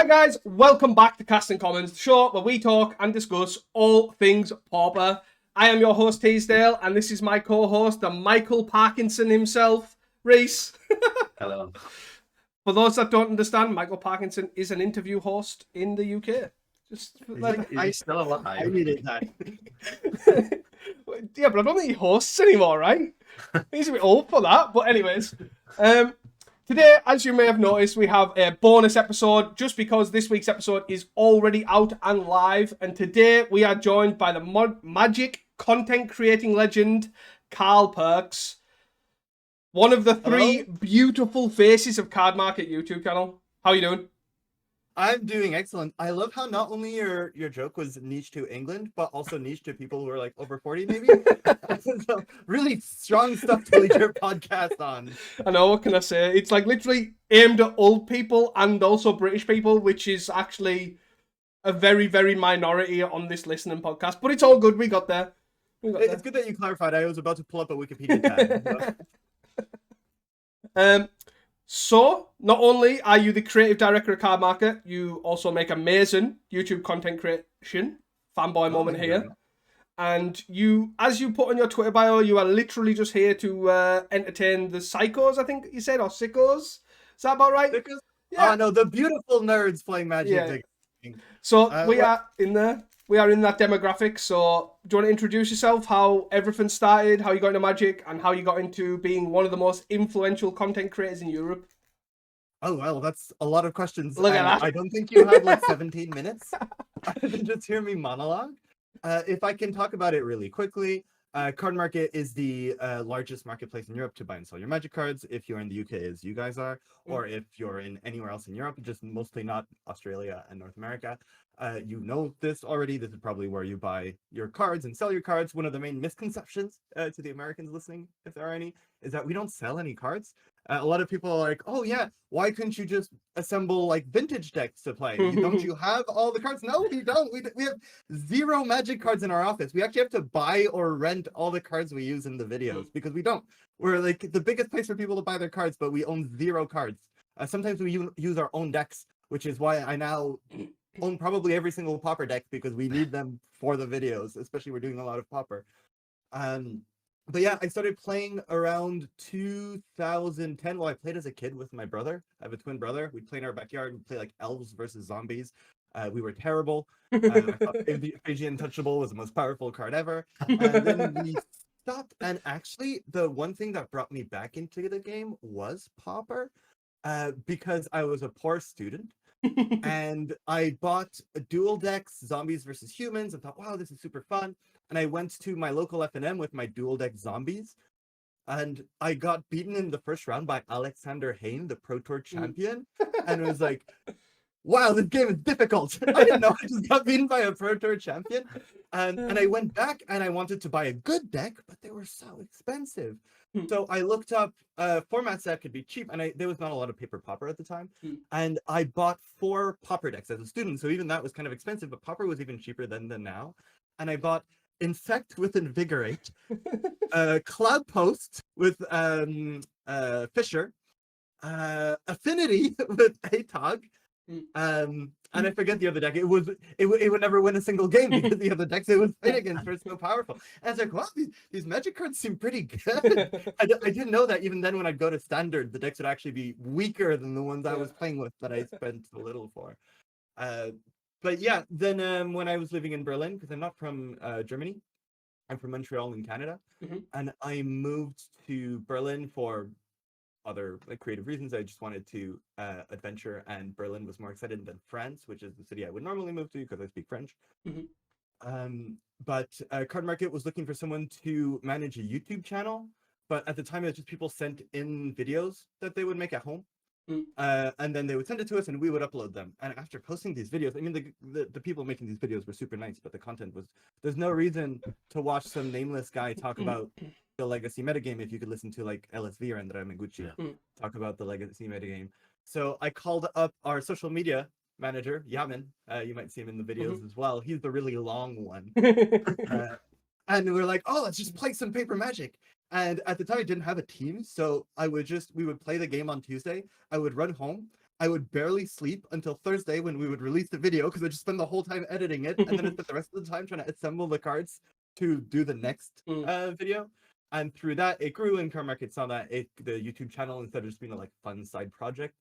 Hi guys, welcome back to Casting Commons, the show where we talk and discuss all things Pauper. I am your host Teasdale, and this is my co-host, the Michael Parkinson himself, Reese. Hello. For those that don't understand, Michael Parkinson is an interview host in the UK. Is he still alive? I needed that. Yeah, but I don't think he hosts anymore, right? He's a bit old for that. But anyways, today, as you may have noticed, we have a bonus episode just because this week's episode is already out and live. And today we are joined by the magic content creating legend, Carl Perks. One of the three beautiful faces of Cardmarket YouTube channel. How are you doing? I'm doing excellent. I love how not only your joke was niche to England, but also niche to people who are like over 40 maybe. So really strong stuff to lead your podcast on. I know, what can I say? It's like literally aimed at old people and also British people, which is actually a very, very minority on this listening podcast. But it's all good. We got there. It's good that you clarified. I was about to pull up a Wikipedia tab. So, not only are you the creative director of Cardmarket, you also make amazing YouTube content creation. Fanboy moment here. And you, as you put on your Twitter bio, you are literally just here to entertain the psychos, I think you said, or sickos. Is that about right? Sickos? Yeah. Oh, no, the beautiful nerds playing Magic. Yeah. So, we are in there. We are in that demographic. So, do you want to introduce yourself, how everything started, how you got into Magic, and how you got into being one of the most influential content creators in Europe? Oh, well, that's a lot of questions. Look at that. I don't think you have like 17 minutes. Just hear me monologue. If I can talk about it really quickly, Cardmarket is the largest marketplace in Europe to buy and sell your Magic cards. If you're in the UK, as you guys are, or if you're in anywhere else in Europe, just mostly not Australia and North America, you know this already. This is probably where you buy your cards and sell your cards. One of the main misconceptions to the Americans listening, if there are any, is that we don't sell any cards. A lot of people are like, oh yeah, why couldn't you just assemble like vintage decks to play? Don't you have all the cards? No, we don't. We have 0 Magic cards in our office. We actually have to buy or rent all the cards we use in the videos because we don't. We're like the biggest place for people to buy their cards, but we own 0 cards. Sometimes we use our own decks, which is why I now own probably every single Pauper deck because we need them for the videos, especially we're doing a lot of Pauper. But yeah, I started playing around 2010. Well, I played as a kid with my brother. I have a twin brother. We'd play in our backyard. We'd play like elves versus zombies. We were terrible. I thought Fiji Untouchable was the most powerful card ever. And then we stopped. And actually, the one thing that brought me back into the game was Pauper, because I was a poor student. And I bought a dual decks, zombies versus humans, and thought, wow, this is super fun. And I went to my local F&M with my dual deck zombies, and I got beaten in the first round by Alexander Hayne, the Pro Tour champion. And it was like, wow, this game is difficult. I didn't know I just got beaten by a Pro Tour champion. And I went back and I wanted to buy a good deck, but they were so expensive. So I looked up formats that could be cheap, and there was not a lot of paper Pauper at the time. And I bought 4 Pauper decks as a student, so even that was kind of expensive, but Pauper was even cheaper then than now. And I bought Infect with Invigorate, Cloud Post with Fisher, Affinity with Atog, and I forget the other deck. It would never win a single game because the other decks it was playing against were so powerful. And I was like, wow, these Magic cards seem pretty good. I didn't know that even then when I'd go to Standard, the decks would actually be weaker than the ones I was playing with that I spent so little for. But yeah, then when I was living in Berlin, because I'm not from Germany, I'm from Montreal in Canada, and I moved to Berlin for other creative reasons. I just wanted to adventure, and Berlin was more exciting than France, which is the city I would normally move to because I speak French. But Cardmarket was looking for someone to manage a YouTube channel, but at the time it was just people sent in videos that they would make at home. And then they would send it to us and we would upload them. And after posting these videos, I mean, the people making these videos were super nice, but the content was, there's no reason to watch some nameless guy talk about the legacy metagame if you could listen to like LSV or Andrea Mengucci talk about the legacy metagame. So I called up our social media manager, Yamin. You might see him in the videos as well. He's the really long one. And we were like, oh, let's just play some paper Magic. And at the time I didn't have a team, so we would play the game on Tuesday. I would run home I would barely sleep until Thursday when we would release the video because I just spend the whole time editing it, and then I spent the rest of the time trying to assemble the cards to do the next video. And through that, it grew, and Cardmarket saw that the YouTube channel, instead of just being a like fun side project,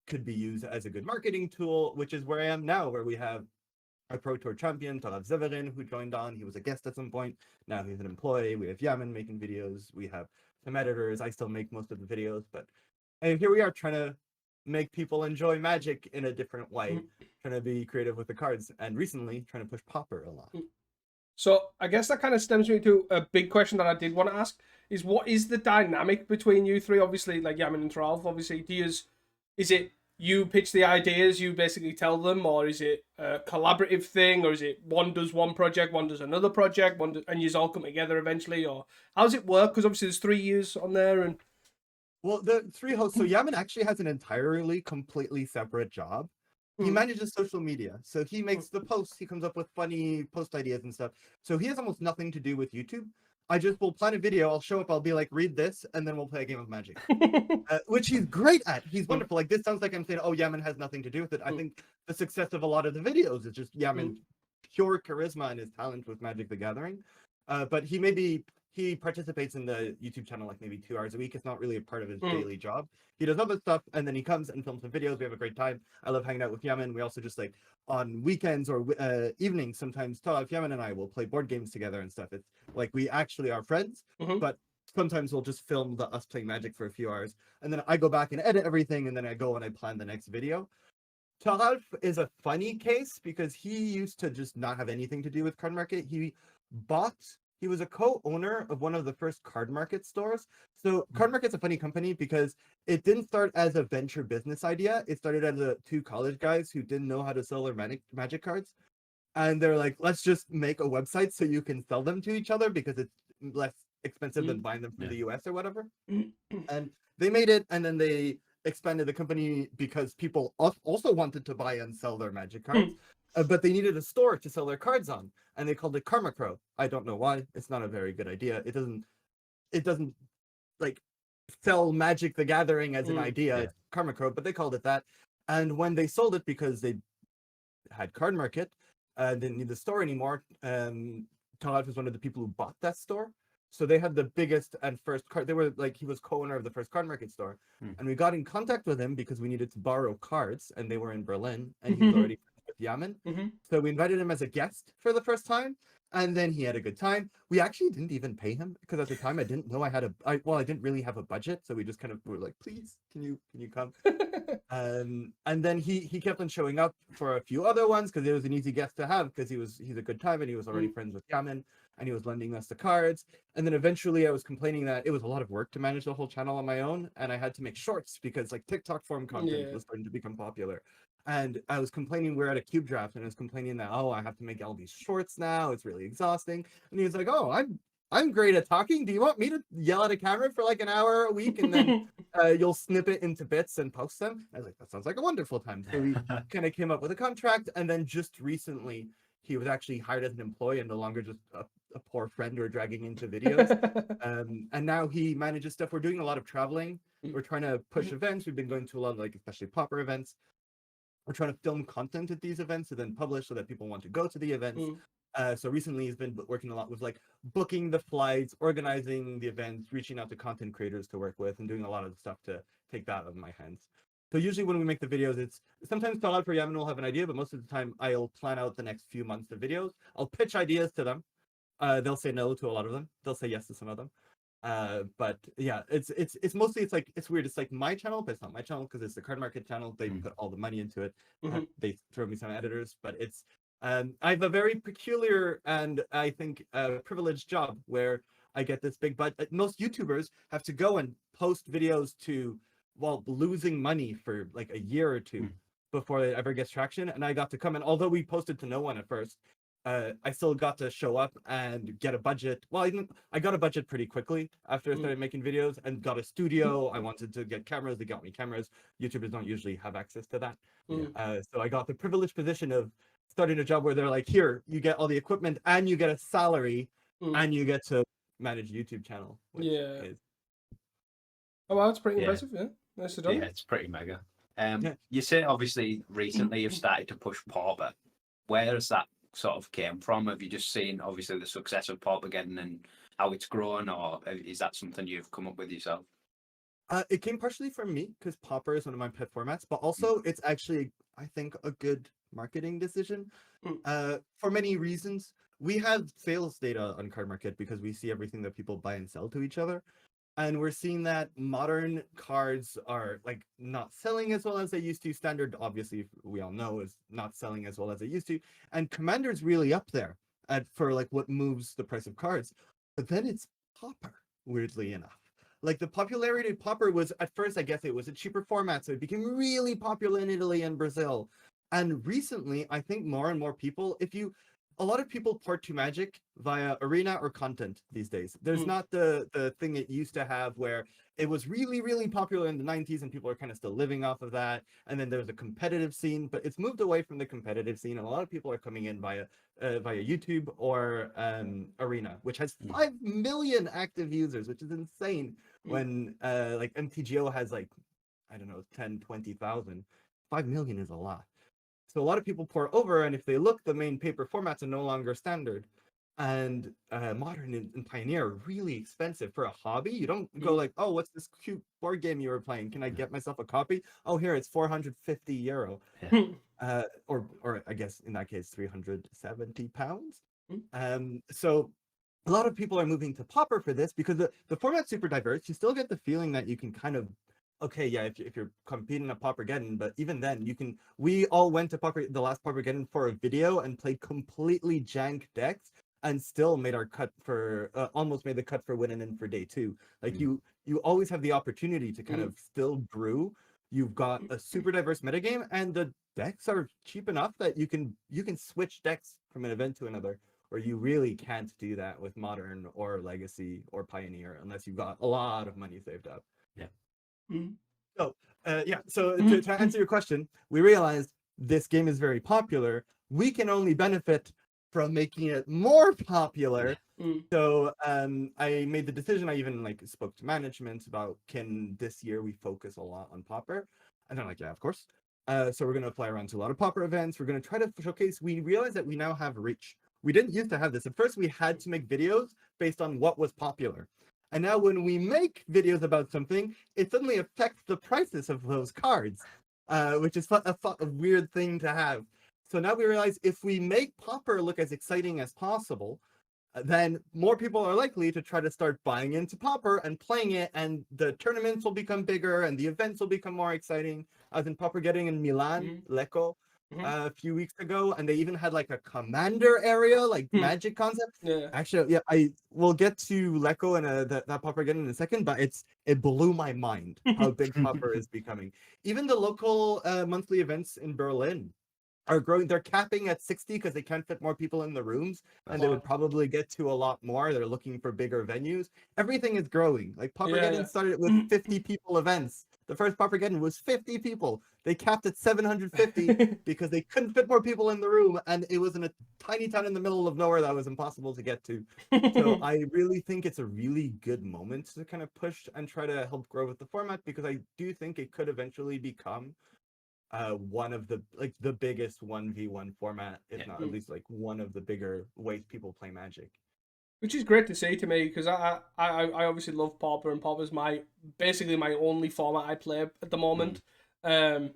could be used as a good marketing tool, which is where I am now, where we have a Pro Tour champion, Talav Zeverin, who joined on. He was a guest at some point. Now he's an employee. We have Yaman making videos. We have some editors. I still make most of the videos, but and here we are trying to make people enjoy Magic in a different way, trying to be creative with the cards, and recently trying to push Pauper a lot. So I guess that kind of stems me to a big question that I did want to ask: is what is the dynamic between you three? Obviously, like Yaman and Ralph. Obviously, is it you pitch the ideas, you basically tell them, or is it a collaborative thing, or is it one does one project, one does another project, and you all come together eventually, or how does it work? Because obviously there's 3 years on there, and well, the 3 hosts. So Yaman actually has an entirely, completely separate job. He manages social media, so he makes the posts. He comes up with funny post ideas and stuff. So he has almost nothing to do with YouTube. I just will plan a video. I'll show up. I'll be like, read this, and then we'll play a game of Magic, which he's great at. He's wonderful. Like, this sounds like I'm saying, oh, Yaman has nothing to do with it. I think the success of a lot of the videos is just Yaman's pure charisma and his talent with Magic the Gathering. But he participates in the YouTube channel like maybe 2 hours a week. It's not really a part of his daily job. He does other stuff, and then he comes and films some videos. We have a great time. I love hanging out with Yaman. We also just like on weekends or evenings, sometimes Talav, Yaman, and I will play board games together and stuff. It's like we actually are friends, but sometimes we'll just film us playing Magic for a few hours, and then I go back and edit everything, and then I go and I plan the next video. Talav is a funny case because he used to just not have anything to do with Cardmarket. He was a co-owner of one of the first Cardmarket stores. So Cardmarket's a funny company because it didn't start as a venture business idea. It started as 2 college guys who didn't know how to sell their Magic cards. And they're like, let's just make a website so you can sell them to each other because it's less expensive than buying them from the US or whatever. And they made it, and then they expanded the company because people also wanted to buy and sell their Magic cards. But they needed a store to sell their cards on, and they called it Karma Crow. I don't know why. It's not a very good idea. It doesn't like sell Magic the Gathering as an idea. It's Karma Crow, but they called it that. And when they sold it because they had Cardmarket, didn't need the store anymore. Todd was one of the people who bought that store. So they had the biggest and first card. They were like, he was co-owner of the first Cardmarket store. And we got in contact with him because we needed to borrow cards, and they were in Berlin, and he was already with Yaman. So we invited him as a guest for the first time, and then he had a good time. We actually didn't even pay him because at the time I didn't know I didn't really have a budget, so we just kind of were like, please, can you come? And then he kept on showing up for a few other ones because it was an easy guest to have because he's a good time, and he was already friends with Yaman, and he was lending us the cards. And then eventually I was complaining that it was a lot of work to manage the whole channel on my own, and I had to make shorts because like TikTok form content was starting to become popular. And I was complaining, we're at a cube draft, and I was complaining that, oh, I have to make all these shorts now. It's really exhausting. And he was like, oh, I'm great at talking. Do you want me to yell at a camera for like an hour a week, and then you'll snip it into bits and post them? I was like, that sounds like a wonderful time. So we kind of came up with a contract, and then just recently he was actually hired as an employee and no longer just a poor friend we're dragging into videos. And now he manages stuff. We're doing a lot of traveling. We're trying to push events. We've been going to a lot of like especially Pauper events. We're trying to film content at these events and then publish so that people want to go to the events. So recently he's been working a lot with like booking the flights, organizing the events, reaching out to content creators to work with, and doing a lot of stuff to take that out of my hands. So usually when we make the videos, it's sometimes Talad for Yaman will have an idea, but most of the time I'll plan out the next few months of videos. I'll pitch ideas to them. They'll say no to a lot of them. They'll say yes to some of them. But yeah, it's mostly, it's weird. It's like my channel, but it's not my channel because it's the Cardmarket channel. They put all the money into it. They throw me some editors, but it's I have a very peculiar and I think privileged job where I get this big budget. Most YouTubers have to go and post videos while losing money for like a year or two before it ever gets traction. And I got to come in, although we posted to no one at first. I still got to show up and get a budget. Well, I got a budget pretty quickly after I started making videos and got a studio. I wanted to get cameras. They got me cameras. YouTubers don't usually have access to that. So I got the privileged position of starting a job where they're like, here, you get all the equipment and you get a salary and you get to manage a YouTube channel. Oh, wow, it's pretty impressive, yeah. Nice to do. Yeah, it's pretty mega. You say obviously recently you've started to push Pauper. Where has that sort of came from? Have you just seen obviously the success of Paupergeddon and how it's grown, or is that something you've come up with yourself? It came partially from me because Pauper is one of my pet formats, but also it's actually, I think, a good marketing decision. For many reasons. We have sales data on Cardmarket because we see everything that people buy and sell to each other. And we're seeing that modern cards are like not selling as well as they used to. Standard, obviously, we all know, is not selling as well as it used to. And Commander's really up there for like what moves the price of cards. But then it's Pauper, weirdly enough. Like the popularity of Pauper was at first, I guess it was a cheaper format, so it became really popular in Italy and Brazil. And recently, I think more and more people, a lot of people port to Magic via arena or content these days. There's not the thing it used to have where it was really, really popular in the 90s and people are kind of still living off of that. And then there's a competitive scene, but it's moved away from the competitive scene. And a lot of people are coming in via YouTube or arena, which has 5 million active users, which is insane. When like MTGO has like, I don't know, 10, 20,000. 5 million is a lot. So a lot of people pour over, and if they look, the main paper formats are no longer standard. And Modern and Pioneer are really expensive for a hobby. You don't go like, oh, what's this cute board game you were playing? Can I get myself a copy? Oh, here, it's 450 euro. Or I guess in that case, 370 pounds. So a lot of people are moving to Pauper for this because the format's super diverse. You still get the feeling that you can kind of, okay, yeah, if you're competing at Paupergeddon, but even then, we all went to the last Paupergeddon for a video and played completely jank decks and still made our cut for, almost made the cut for winning in for day 2. Like you always have the opportunity to kind of still brew. You've got a super diverse metagame and the decks are cheap enough that you can switch decks from an event to another, or you really can't do that with Modern or Legacy or Pioneer unless you've got a lot of money saved up. So to answer your question, we realized this game is very popular. We can only benefit from making it more popular. So I made the decision. I even like spoke to management about, can this year we focus a lot on Pauper? And they're like, yeah, of course. So we're going to fly around to a lot of Pauper events. We're going to try to showcase. We realized that we now have reach. We didn't used to have this. At first, we had to make videos based on what was popular. And now when we make videos about something, it suddenly affects the prices of those cards, which is a weird thing to have. So now we realize if we make Pauper look as exciting as possible, then more people are likely to try to start buying into Pauper and playing it, and the tournaments will become bigger and the events will become more exciting. I was in Paupergeddon in Milan, Lecco, a few weeks ago, and they even had like a commander area, like Magic concept. Actually, yeah, I will get to Lecco and that Paupergeddon in a second, but it blew my mind how big Pauper is becoming. Even the local monthly events in Berlin are growing. They're capping at 60 because they can't fit more people in the rooms, and they would probably get to a lot more. They're looking for bigger venues. Everything is growing. Like Paupergeddon started with 50 people events. The first Paupergeddon was 50 people. They capped at 750 because they couldn't fit more people in the room, and it was in a tiny town in the middle of nowhere that was impossible to get to. So I really think it's a really good moment to kind of push and try to help grow with the format, because I do think it could eventually become one of the biggest 1v1 format, if not at least like one of the bigger ways people play Magic. Which is great to see to me, because I obviously love Pauper, and Pauper's basically my only format I play at the moment. And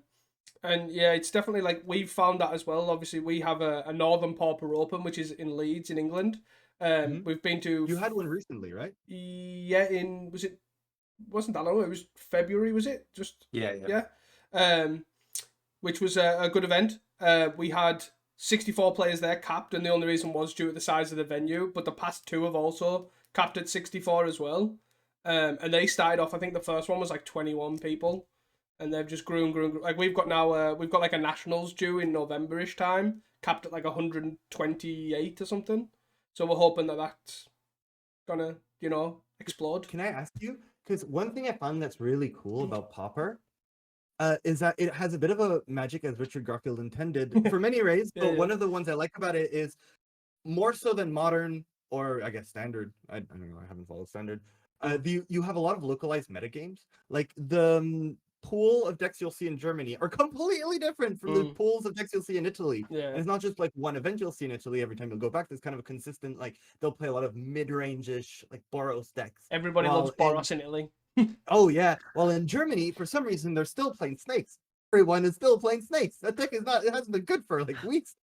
yeah, it's definitely like we've found that as well. Obviously, we have a Northern Pauper Open, which is in Leeds in England. We've been to. You had one recently, right? Yeah, wasn't that long ago? It was February, was it? Yeah. Which was a good event. We had 64 players there capped, and the only reason was due to the size of the venue, but the past 2 have also capped at 64 as well. And they started off, I think the first one was like 21 people, and they've just grew and grew and grew. Like we've got like a nationals due in November-ish time, capped at like 128 or something. So we're hoping that that's gonna, explode. Can I ask you? Because one thing I found that's really cool about Pauper is that it has a bit of a magic as Richard Garfield intended for many ways. But one of the ones I like about it is more so than Modern, or I guess Standard. I don't know. I haven't followed Standard. You have a lot of localized metagames. Like the pool of decks you'll see in Germany are completely different from the pools of decks you'll see in Italy. Yeah. And it's not just like one event you'll see in Italy every time you'll go back. There's kind of a consistent, like they'll play a lot of mid-range-ish, like Boros decks. Everybody loves Boros in Italy. Oh yeah. Well, in Germany, for some reason, they're still playing snakes. Everyone is still playing snakes. That deck is not. It hasn't been good for like weeks.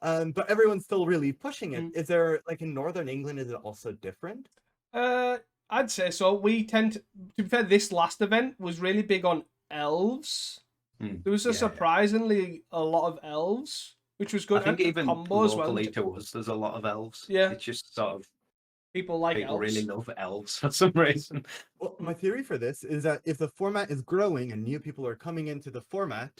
But everyone's still really pushing it. Is there like in Northern England? Is it also different? I'd say so. We tend to be fair, this last event was really big on elves. There was surprisingly a lot of elves, which was good. I think even combo as well. locally to us, there's a lot of elves. Yeah. It's just sort of people like elves. really love elves for some reason. Well, my theory for this is that if the format is growing and new people are coming into the format,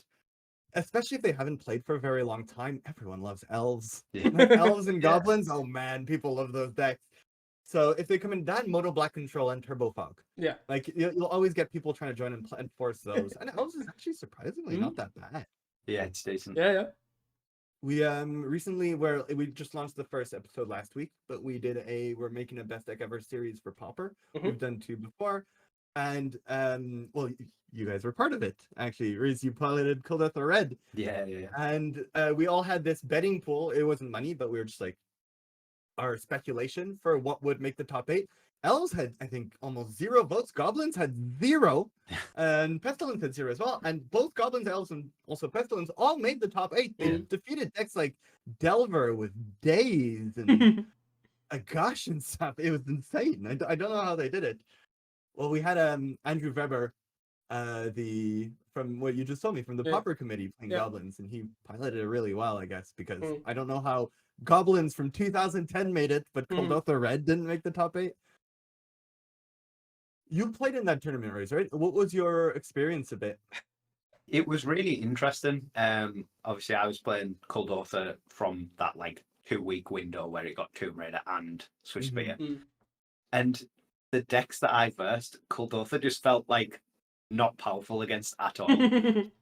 especially if they haven't played for a very long time, everyone loves elves. Yeah. Like, elves and goblins, oh man, people love those decks. So if they come in that Moto Black Control and Turbo Fog, yeah, like you'll always get people trying to join and force those. And elves is actually surprisingly not that bad. Yeah, it's decent. Yeah. We recently we just launched the first episode last week, but we're making a best deck ever series for Pauper. We've done 2 before, and well, you guys were part of it actually. Reese, you piloted Cold Death or Red. Yeah. And we all had this betting pool. It wasn't money, but we were just like our speculation for what would make the top 8. Elves had, I think, almost 0 votes. Goblins had 0, and Pestilence had 0 as well. And both Goblins, Elves, and also Pestilence all made the top 8. They defeated decks like Delver with Daze and Agash and stuff. It was insane. I don't know how they did it. Well, we had Andrew Weber, from what you just told me, from the Pauper committee playing Goblins, and he piloted it really well, I guess, because I don't know how Goblins from 2010 made it, but Cold Death or Red didn't make the top 8. You played in that tournament race, right? What was your experience of it? It was really interesting. Obviously, I was playing Cold Author from that like 2-week window where it got Tomb Raider and Swiftspear. And the decks that I versed, Cold Author just felt like not powerful against at all.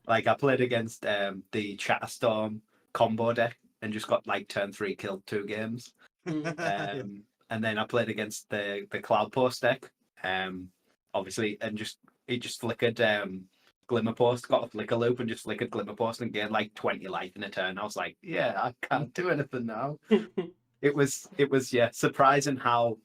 Like I played against the Chatterstorm combo deck and just got like turn 3 killed 2 games. And then I played against the Cloud Post deck. Obviously, and it just flickered Glimmer Post, got a flicker loop and just flickered Glimmer Post and gained like 20 life in a turn. I was like, yeah, I can't do anything now. It was surprising how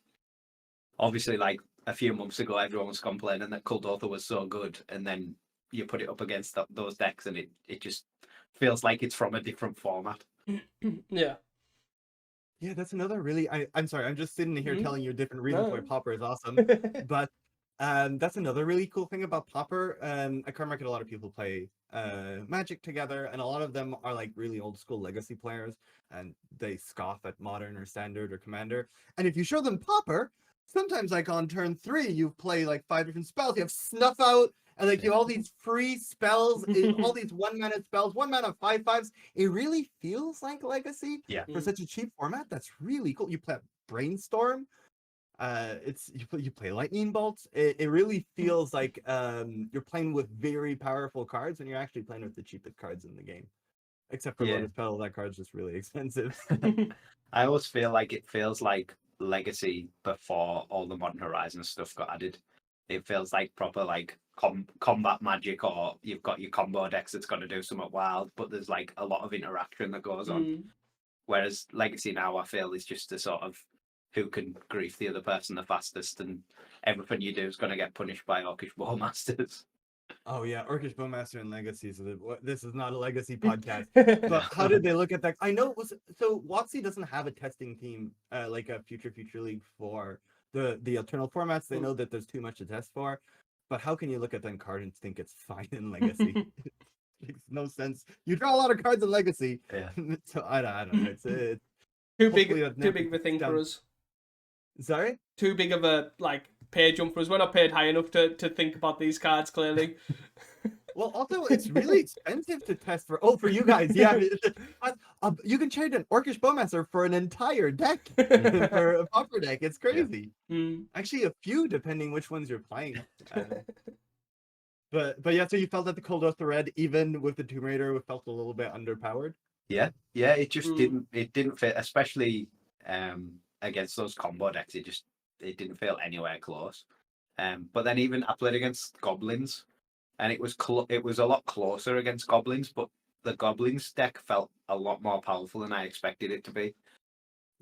obviously like a few months ago everyone was complaining that Cold Author was so good, and then you put it up against those decks and it just feels like it's from a different format. Yeah, that's another really I'm sorry, I'm just sitting here telling you different reasons why Pauper is awesome. But that's another really cool thing about Pauper. At Cardmarket, a lot of people play Magic together, and a lot of them are like really old school legacy players, and they scoff at Modern or Standard or Commander. And if you show them Pauper, sometimes like on turn 3 you play like 5 different spells. You have Snuff Out, and like you have all these free spells, all these 1-mana spells, 1-mana 5/5s. It really feels like Legacy for such a cheap format. That's really cool. You play Brainstorm. You play Lightning Bolts. It really feels like you're playing with very powerful cards, and you're actually playing with the cheapest cards in the game. Except for Lotus Petal, that card's just really expensive. I always feel like it feels like Legacy before all the Modern Horizons stuff got added. It feels like proper like combat Magic, or you've got your combo decks that's got to do something wild, but there's like a lot of interaction that goes on. Whereas Legacy now, I feel, is just a sort of who can grief the other person the fastest, and everything you do is going to get punished by Orcish Bowmasters. Oh yeah, Orcish Bowmaster and Legacy. So this is not a Legacy podcast. But how did they look at that? I know it was so. WotC doesn't have a testing team like a Future League for the eternal formats. They know that there's too much to test for. But how can you look at that card and think it's fine in Legacy? It makes no sense. You draw a lot of cards in Legacy. Yeah. So I don't know. It's too big of a thing for us. Sorry? Too big of a pay jump for us. We're not paid high enough to think about these cards, clearly. Well, also, it's really expensive to test for. Oh, for you guys, yeah. You can trade an Orcish Bowmaster for an entire deck for a Pauper deck. It's crazy. Actually, a few, depending which ones you're playing. But yeah, so you felt that the Cold Oath Red, even with the Tomb Raider, felt a little bit underpowered. Yeah. It just didn't fit, especially against those combo decks. It didn't feel anywhere close. But then even I played against Goblins. and it was a lot closer against goblins, but the goblins deck felt a lot more powerful than I expected it to be.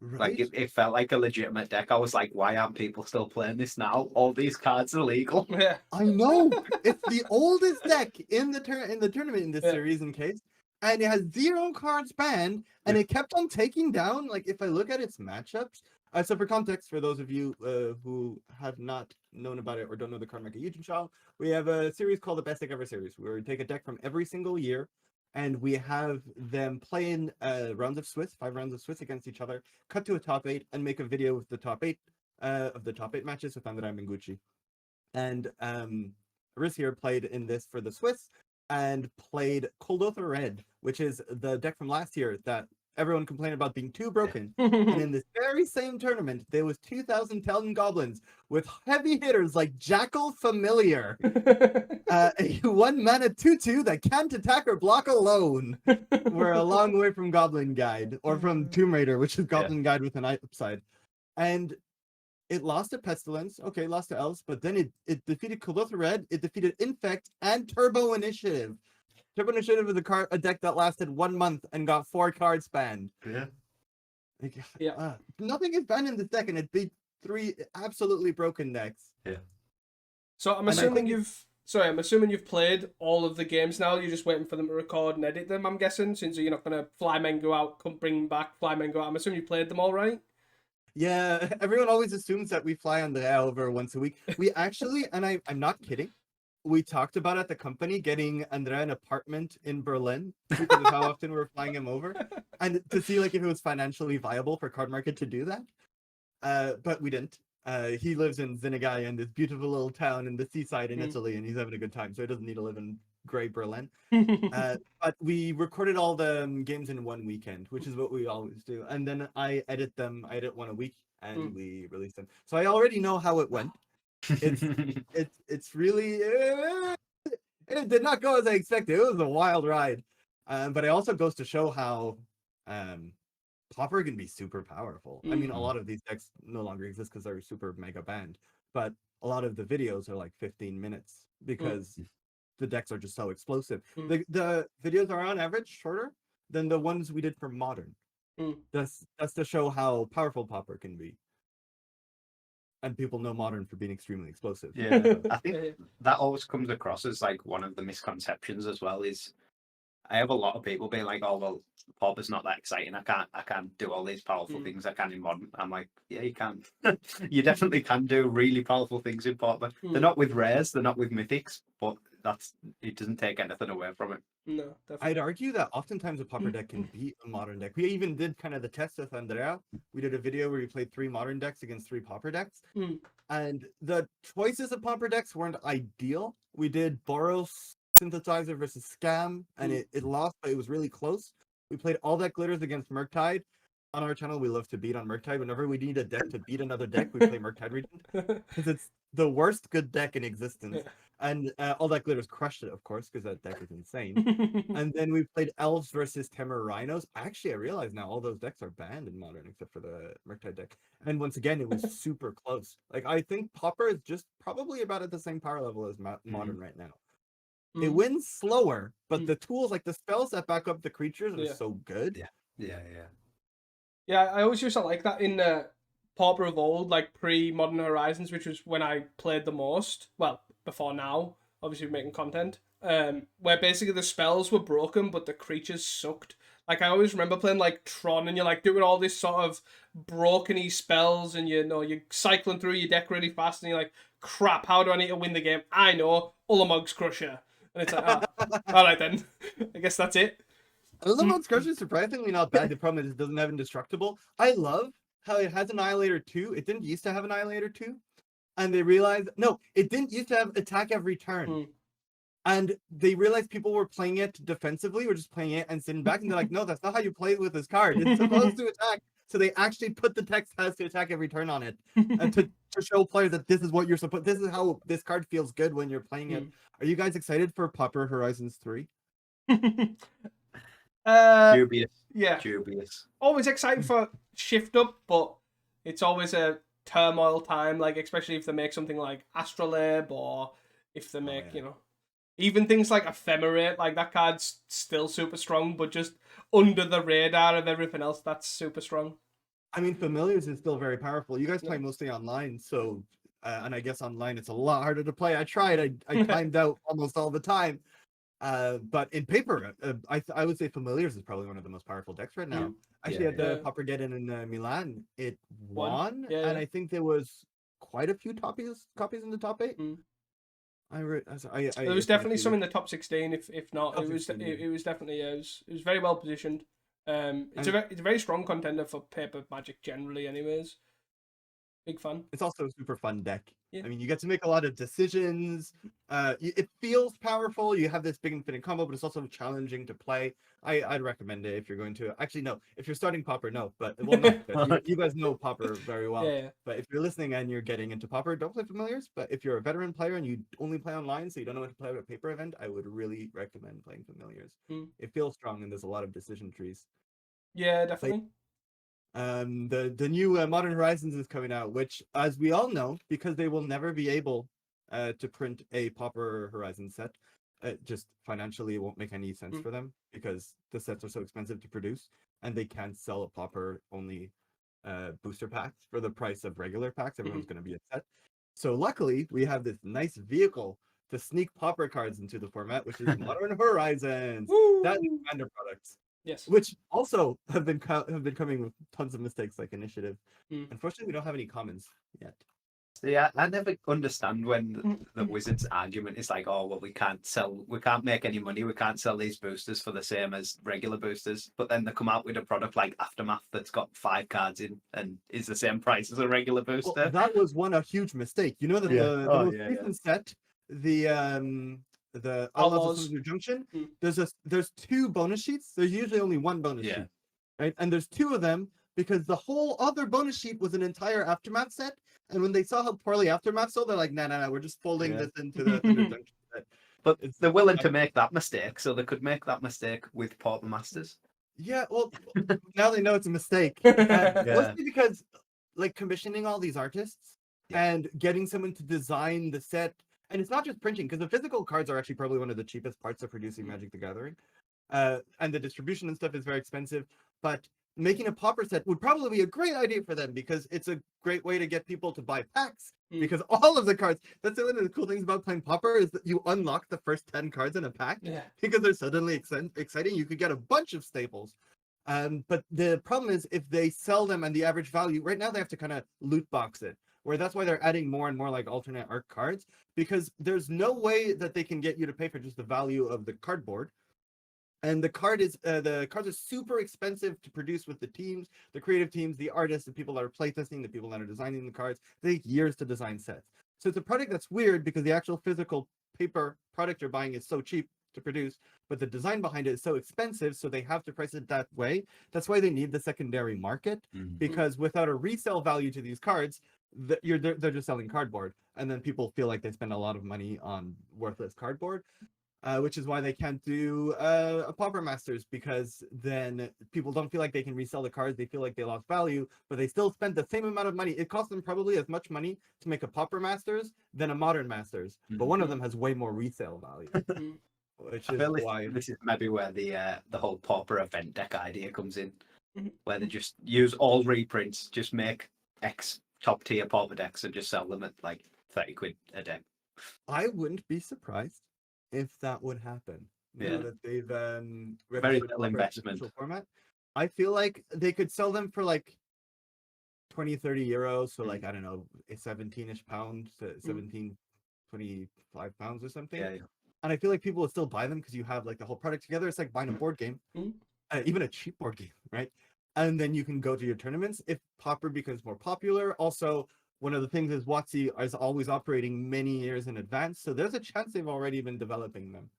Like Right? it felt like a legitimate deck. I was like, why aren't people still playing this now? All these cards are legal. Yeah. I know it's the oldest deck in the tournament in this Yeah. series in case, and it has 0 cards banned, and it kept on taking down. Like if I look at its matchups, so for context, for those of you who have not known about it or don't know the Cardmarket YouTube channel, we have a series called the Best Deck Ever series, where we take a deck from every single year, and we have them play in rounds of Swiss, 5 rounds of Swiss against each other, cut to a top 8, and make a video with the top 8 of the top 8 matches with Andrea Mengucci. And Riz here played in this for the Swiss and played Coldotha Red, which is the deck from last year that everyone complained about being too broken. And in this very same tournament, there was 2,000 Talon Goblins with heavy hitters like Jackal Familiar, a 1-mana 2/2 that can't attack or block alone. We're a long way from Goblin Guide, or from Tomb Raider, which is Goblin Guide with an upside. And it lost to Pestilence, okay, lost to Elves, but then it defeated Coldotha Red, it defeated Infect, and Turbo Initiative. Turbo Initiative is a deck that lasted 1 month and got 4 cards banned. Yeah. Like, Yeah. Nothing is banned in this deck, and it beat 3 absolutely broken decks. Yeah. So I'm assuming you've played all of the games now. You're just waiting for them to record and edit them, I'm guessing, since you're not going to fly Mengo out, bring back, fly Mengo out. I'm assuming you played them all, right? Yeah, everyone always assumes that we fly Andrea over once a week. We actually, and I'm not kidding, we talked about at the company getting Andrea an apartment in Berlin because of how often we're flying him over, and to see like if it was financially viable for Cardmarket to do that. But we didn't. He lives in Zinagaya, in this beautiful little town in the seaside in Italy, and he's having a good time, so he doesn't need to live in gray Berlin. But we recorded all the games in 1 weekend, which is what we always do, and then I edit one a week, and we release them. So I already know how it went. It's really it did not go as I expected. It was a wild ride, but it also goes to show how Pauper can be super powerful. I mean, a lot of these decks no longer exist because they're super mega banned, but a lot of the videos are like 15 minutes because the decks are just so explosive. The videos are on average shorter than the ones we did for Modern. That's to show how powerful Pauper can be. And people know Modern for being extremely explosive. Yeah, I think that always comes across as like one of the misconceptions as well. Is I have a lot of people being like, "Oh well, Pauper's not that exciting. I can't do all these powerful things I can in Modern." I'm like, "Yeah, you can. You definitely can do really powerful things in Pauper. They're not with rares, they're not with mythics, but it doesn't take anything away from it." No, definitely. I'd argue that oftentimes a Pauper deck can beat a Modern deck. We even did kind of the test with Andrea. We did a video where we played 3 Modern decks against 3 Pauper decks. And the choices of Pauper decks weren't ideal. We did Boros Synthesizer versus Scam, and it lost, but it was really close. We played All That Glitters against Murktide. On our channel, we love to beat on Murktide. Whenever we need a deck to beat another deck, we play Murktide Regent, because it's the worst good deck in existence. And All That Glitters crushed it, of course, because that deck is insane. And then we played Elves versus Temur Rhinos. Actually, I realize now all those decks are banned in Modern except for the Murktide deck. And once again, it was super close. Like, I think Pauper is just probably about at the same power level as Modern right now. It wins slower, but the tools, like the spells that back up the creatures, are so good. Yeah, I always used to like that in Pauper of old, like pre-Modern Horizons, which was when I played the most. Well, before now, obviously making content. Where basically the spells were broken, but the creatures sucked. Like, I always remember playing like Tron, and you're like doing all this sort of broken-y spells, and you're cycling through your deck really fast, and you're like, crap, how do I need to win the game? I know, Ulamog's Crusher. And it's like, all right then, I guess that's it. Ulamog's Crusher is surprisingly not bad. The problem is it doesn't have Indestructible. I love how it has Annihilator 2. It didn't used to have Annihilator 2. And they realized, no, it didn't used to have attack every turn. And they realized people were playing it defensively, or just playing it and sitting back, and they're like, no, that's not how you play it with this card. It's supposed to attack. So they actually put the text has to attack every turn on it, and to show players that this is what you're supposed. This is how this card feels good when you're playing it. Are you guys excited for Pauper Horizons 3? Dubious. Yeah. Dubious. Always excited for Shift Up, but it's always a turmoil time. Like, especially if they make something like Astrolabe, or if they make Even things like Ephemerate, like that card's still super strong, but just under the radar of everything else, that's super strong. I mean, Familiars is still very powerful. You guys play mostly online, so and I guess online it's a lot harder to play. I tried. I timed out almost all the time. But in paper, I would say Familiars is probably one of the most powerful decks right now. Actually, at the Paupergeddon in Milan, it won, and I think there was quite a few copies in the top 8. There was definitely some in the top 16. If not, Top it was 16, it was definitely it was very well positioned. It's a very strong contender for paper Magic generally, anyways. Big fan. It's also a super fun deck. Yeah. I mean, you get to make a lot of decisions. It feels powerful. You have this big infinite combo, but it's also challenging to play. I'd recommend it if you're going to. Actually, no. If you're starting Pauper, no. But well, no. you guys know Pauper very well. Yeah. But if you're listening and you're getting into Pauper, don't play Familiars. But if you're a veteran player and you only play online, so you don't know what to play at a paper event, I would really recommend playing Familiars. It feels strong and there's a lot of decision trees. Yeah, definitely. The new Modern Horizons is coming out, which, as we all know, because they will never be able to print a Pauper Horizon set, just financially it won't make any sense for them because the sets are so expensive to produce, and they can't sell a Pauper only booster packs for the price of regular packs. Everyone's going to be upset. So luckily, we have this nice vehicle to sneak Pauper cards into the format, which is Modern Horizons. That is Commander products. Yes. Which also have been coming with tons of mistakes, like Initiative. Unfortunately, we don't have any commons yet. Yeah, I never understand when the Wizards' argument is like, "Oh, well, we can't make any money, we can't sell these boosters for the same as regular boosters." But then they come out with a product like Aftermath that's got 5 cards in and is the same price as a regular booster. Well, that was a huge mistake. You know that the most recent set, the Outlaws of Summoner Junction, there's 2 bonus sheets. There's usually only 1 bonus sheet, right? And there's 2 of them because the whole other bonus sheet was an entire Aftermath set. And when they saw how poorly Aftermath sold, they're like, nah, we're just folding this into the Junction set. But they're willing to make that mistake, so they could make that mistake with Pauper Masters. Yeah, well, now they know it's a mistake. Mostly because, like, commissioning all these artists and getting someone to design the set. And it's not just printing, because the physical cards are actually probably one of the cheapest parts of producing Magic the Gathering. And the distribution and stuff is very expensive. But making a Pauper set would probably be a great idea for them, because it's a great way to get people to buy packs. Because all of the cards, that's one of the cool things about playing Pauper, is that you unlock the first 10 cards in a pack. Because they're suddenly exciting. You could get a bunch of staples. But the problem is, if they sell them and the average value, right now they have to kind of loot box it. Where that's why they're adding more and more like alternate art cards, because there's no way that they can get you to pay for just the value of the cardboard. And the cards are super expensive to produce with the teams, the creative teams, the artists, the people that are playtesting, the people that are designing the cards. They take years to design sets. So it's a product that's weird because the actual physical paper product you're buying is so cheap to produce, but the design behind it is so expensive, so they have to price it that way. That's why they need the secondary market, because without a resale value to these cards, they're just selling cardboard, and then people feel like they spend a lot of money on worthless cardboard, which is why they can't do a Pauper Masters, because then people don't feel like they can resell the cards. They feel like they lost value, but they still spent the same amount of money. It costs them probably as much money to make a Pauper Masters than a Modern Masters, but one of them has way more resale value. Which is why this is maybe where the whole Pauper event deck idea comes in, where they just use all reprints, just make X top tier Pauper decks and just sell them at like 30 quid a deck. I wouldn't be surprised if that would happen. Now that they've very little investment format. I feel like they could sell them for like 20-30 euros, so like I don't know, a 17-ish pound to 25 pounds or something. And I feel like people will still buy them because you have like the whole product together. It's like buying a board game, even a cheap board game, right? And then you can go to your tournaments if Pauper becomes more popular. Also, one of the things is WotC is always operating many years in advance, so there's a chance they've already been developing them.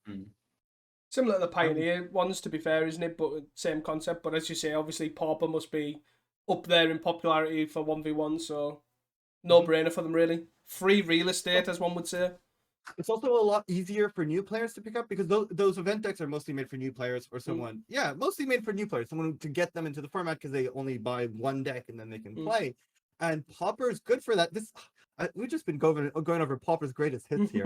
Similar to the Pioneer ones, to be fair, isn't it? But same concept. But as you say, obviously Pauper must be up there in popularity for 1v1, so no-brainer for them, really. Free real estate, as one would say. It's also a lot easier for new players to pick up, because those event decks are mostly made for new players, or someone, mostly made for new players, someone to get them into the format because they only buy one deck and then they can play. And Pauper is good for that. We've just been going over Pauper's greatest hits here,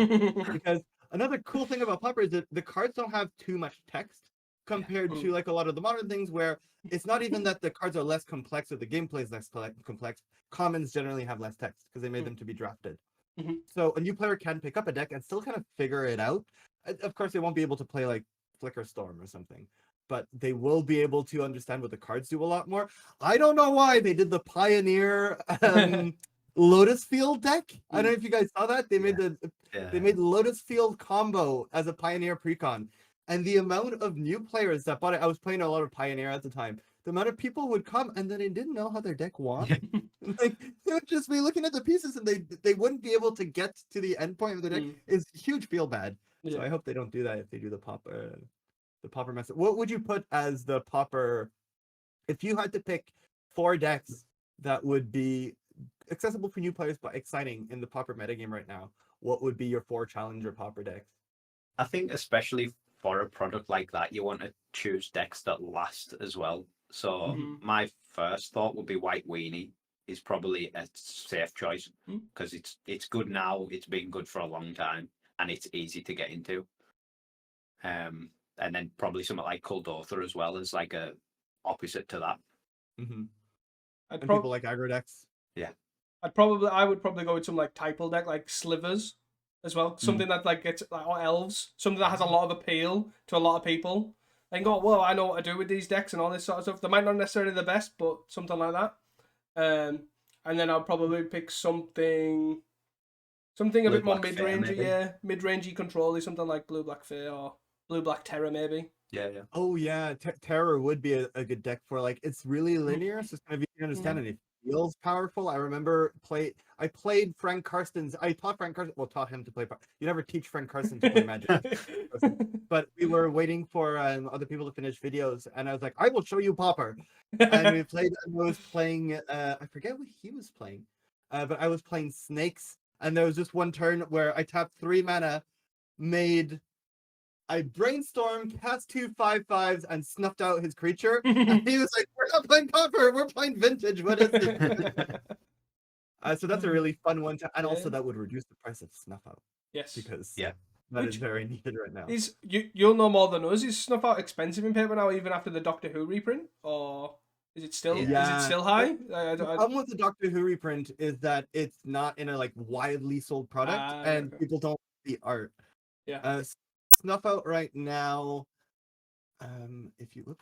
because Another cool thing about Pauper is that the cards don't have too much text compared to like a lot of the modern things where it's not even that the cards are less complex or the gameplay is less complex. Commons generally have less text because they made them to be drafted. Mhm. So a new player can pick up a deck and still kind of figure it out. Of course, they won't be able to play like Flicker Storm or something, but they will be able to understand what the cards do a lot more. I don't know why they did the Pioneer Lotus Field deck. I don't know if you guys saw that. They made they made Lotus Field combo as a Pioneer precon. And the amount of new players that bought it, I was playing a lot of Pioneer at the time. The amount of people would come and then they didn't know how their deck won. Like they would just be looking at the pieces and they wouldn't be able to get to the end point of the deck. It's huge feel bad. So I hope they don't do that if they do the Pauper method. What would you put as the Pauper if you had to pick 4 decks that would be accessible for new players but exciting in the Pauper metagame right now? What would be your 4 challenger Pauper decks? I think especially for a product like that, you want to choose decks that last as well. So my first thought would be White Weenie is probably a safe choice because it's good now. It's been good for a long time and it's easy to get into. And then probably something like Kuldotha as well as like a opposite to that. And people like aggro decks. Yeah. I would probably go with some like Typal deck like Slivers as well. Something that like gets like or Elves. Something that has a lot of appeal to a lot of people. And go, whoa, I know what to do with these decks and all this sort of stuff. They might not necessarily be the best, but something like that. And then I'll probably pick something a bit more mid-rangey, mid-rangey control-y, something like Blue Black Fair or Blue Black Terror maybe. Yeah. Oh yeah, Terror would be a good deck for like it's really linear, so it's kind of easy to understand and it feels powerful. I remember I played Frank Karsten's. I taught Frank Karsten. Well, taught him to play. You never teach Frank Karsten to play Magic, but we were waiting for other people to finish videos, and I was like, I will show you Pauper, and we played. And I was playing. I forget what he was playing, but I was playing Snakes, and there was just one turn where I tapped 3 mana, I brainstormed, cast 2 5/5s, and snuffed out his creature. And he was like, "We're not playing Pauper, we're playing Vintage. What is this?" So that's a really fun one and also that would reduce the price of Snuff Out. Yes. Because that is very needed right now. You'll know more than us. Is Snuff Out expensive in paper now, even after the Doctor Who reprint, or is it still high? The problem with the Doctor Who reprint is that it's not in a like widely sold product, and people don't see the art. Yeah. Snuff Out right now, if you look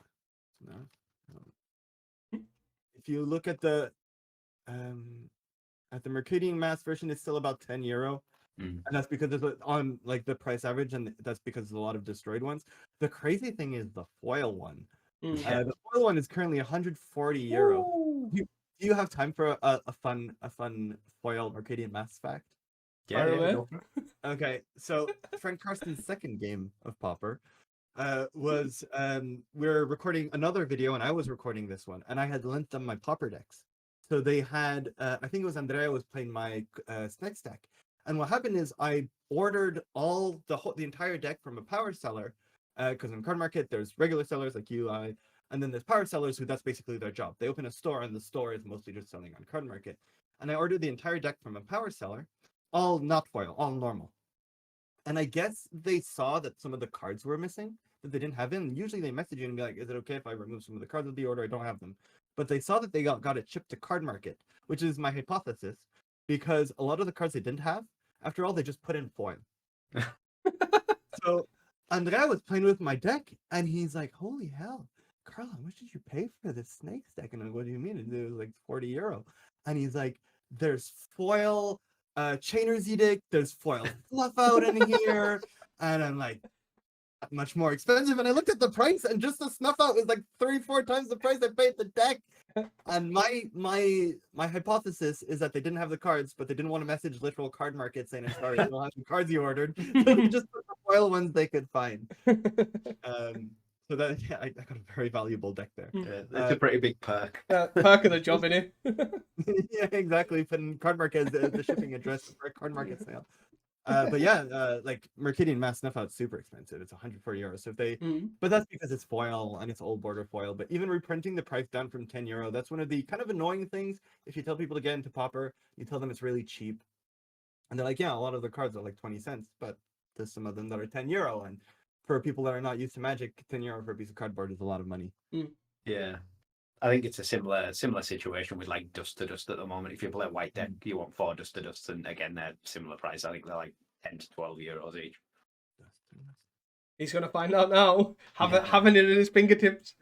at the Mercadian Mass version, it's still about €10, and that's because it's on like the price average, and that's because there's a lot of destroyed ones. The crazy thing is the foil one. The foil one is currently €140. Do you have time for a fun foil Mercadian Mass fact? Yeah. Okay, so Frank Karsten's second game of Pauper was we're recording another video and I was recording this one and I had lent them my Pauper decks. So they had I think it was Andrea was playing my Snakes deck. And what happened is I ordered the entire deck from a power seller because in Cardmarket there's regular sellers like you, and then there's power sellers who that's basically their job. They open a store and the store is mostly just selling on Cardmarket. And I ordered the entire deck from a power seller. All not foil, all normal. And I guess they saw that some of the cards were missing that they didn't have in. Usually they message you and be like, is it okay if I remove some of the cards of the order? I don't have them. But they saw that they got it shipped to Cardmarket, which is my hypothesis, because a lot of the cards they didn't have, after all, they just put in foil. So Andrea was playing with my deck and he's like, holy hell, Carl, how much did you pay for this Snakes deck? And I'm like, what do you mean? It was like €40. And he's like, there's foil Chainer's Edict, there's foil Fluff Out in here, and I'm like, much more expensive. And I looked at the price, and just the Snuff Out was like 3-4 times the price I paid the deck. And my hypothesis is that they didn't have the cards, but they didn't want to message literal Cardmarket saying, "I'm sorry, I don't have the cards you ordered." So they just put the foil ones they could find. So that I got a very valuable deck there. Yeah, it's a pretty big perk. Perk of the job, innit? Yeah, exactly. Putting Cardmarket as the shipping address for a Cardmarket sale. But yeah, like Mercadian Mass Snuff Out's super expensive. It's €140. So if they, but that's because it's foil and it's old border foil. But even reprinting the price down from €10, that's one of the kind of annoying things. If you tell people to get into Pauper, you tell them it's really cheap, and they're like, yeah, a lot of the cards are like 20 cents, but to some of them that are €10. And for people that are not used to Magic, €10 for a piece of cardboard is a lot of money. Yeah. I think it's a similar situation with like Dust to Dust at the moment. If you play White Deck, you want 4 Dust to Dusts, and again, they're similar price. I think they're like 10 to €12 each. He's gonna find out now. Having it in his fingertips.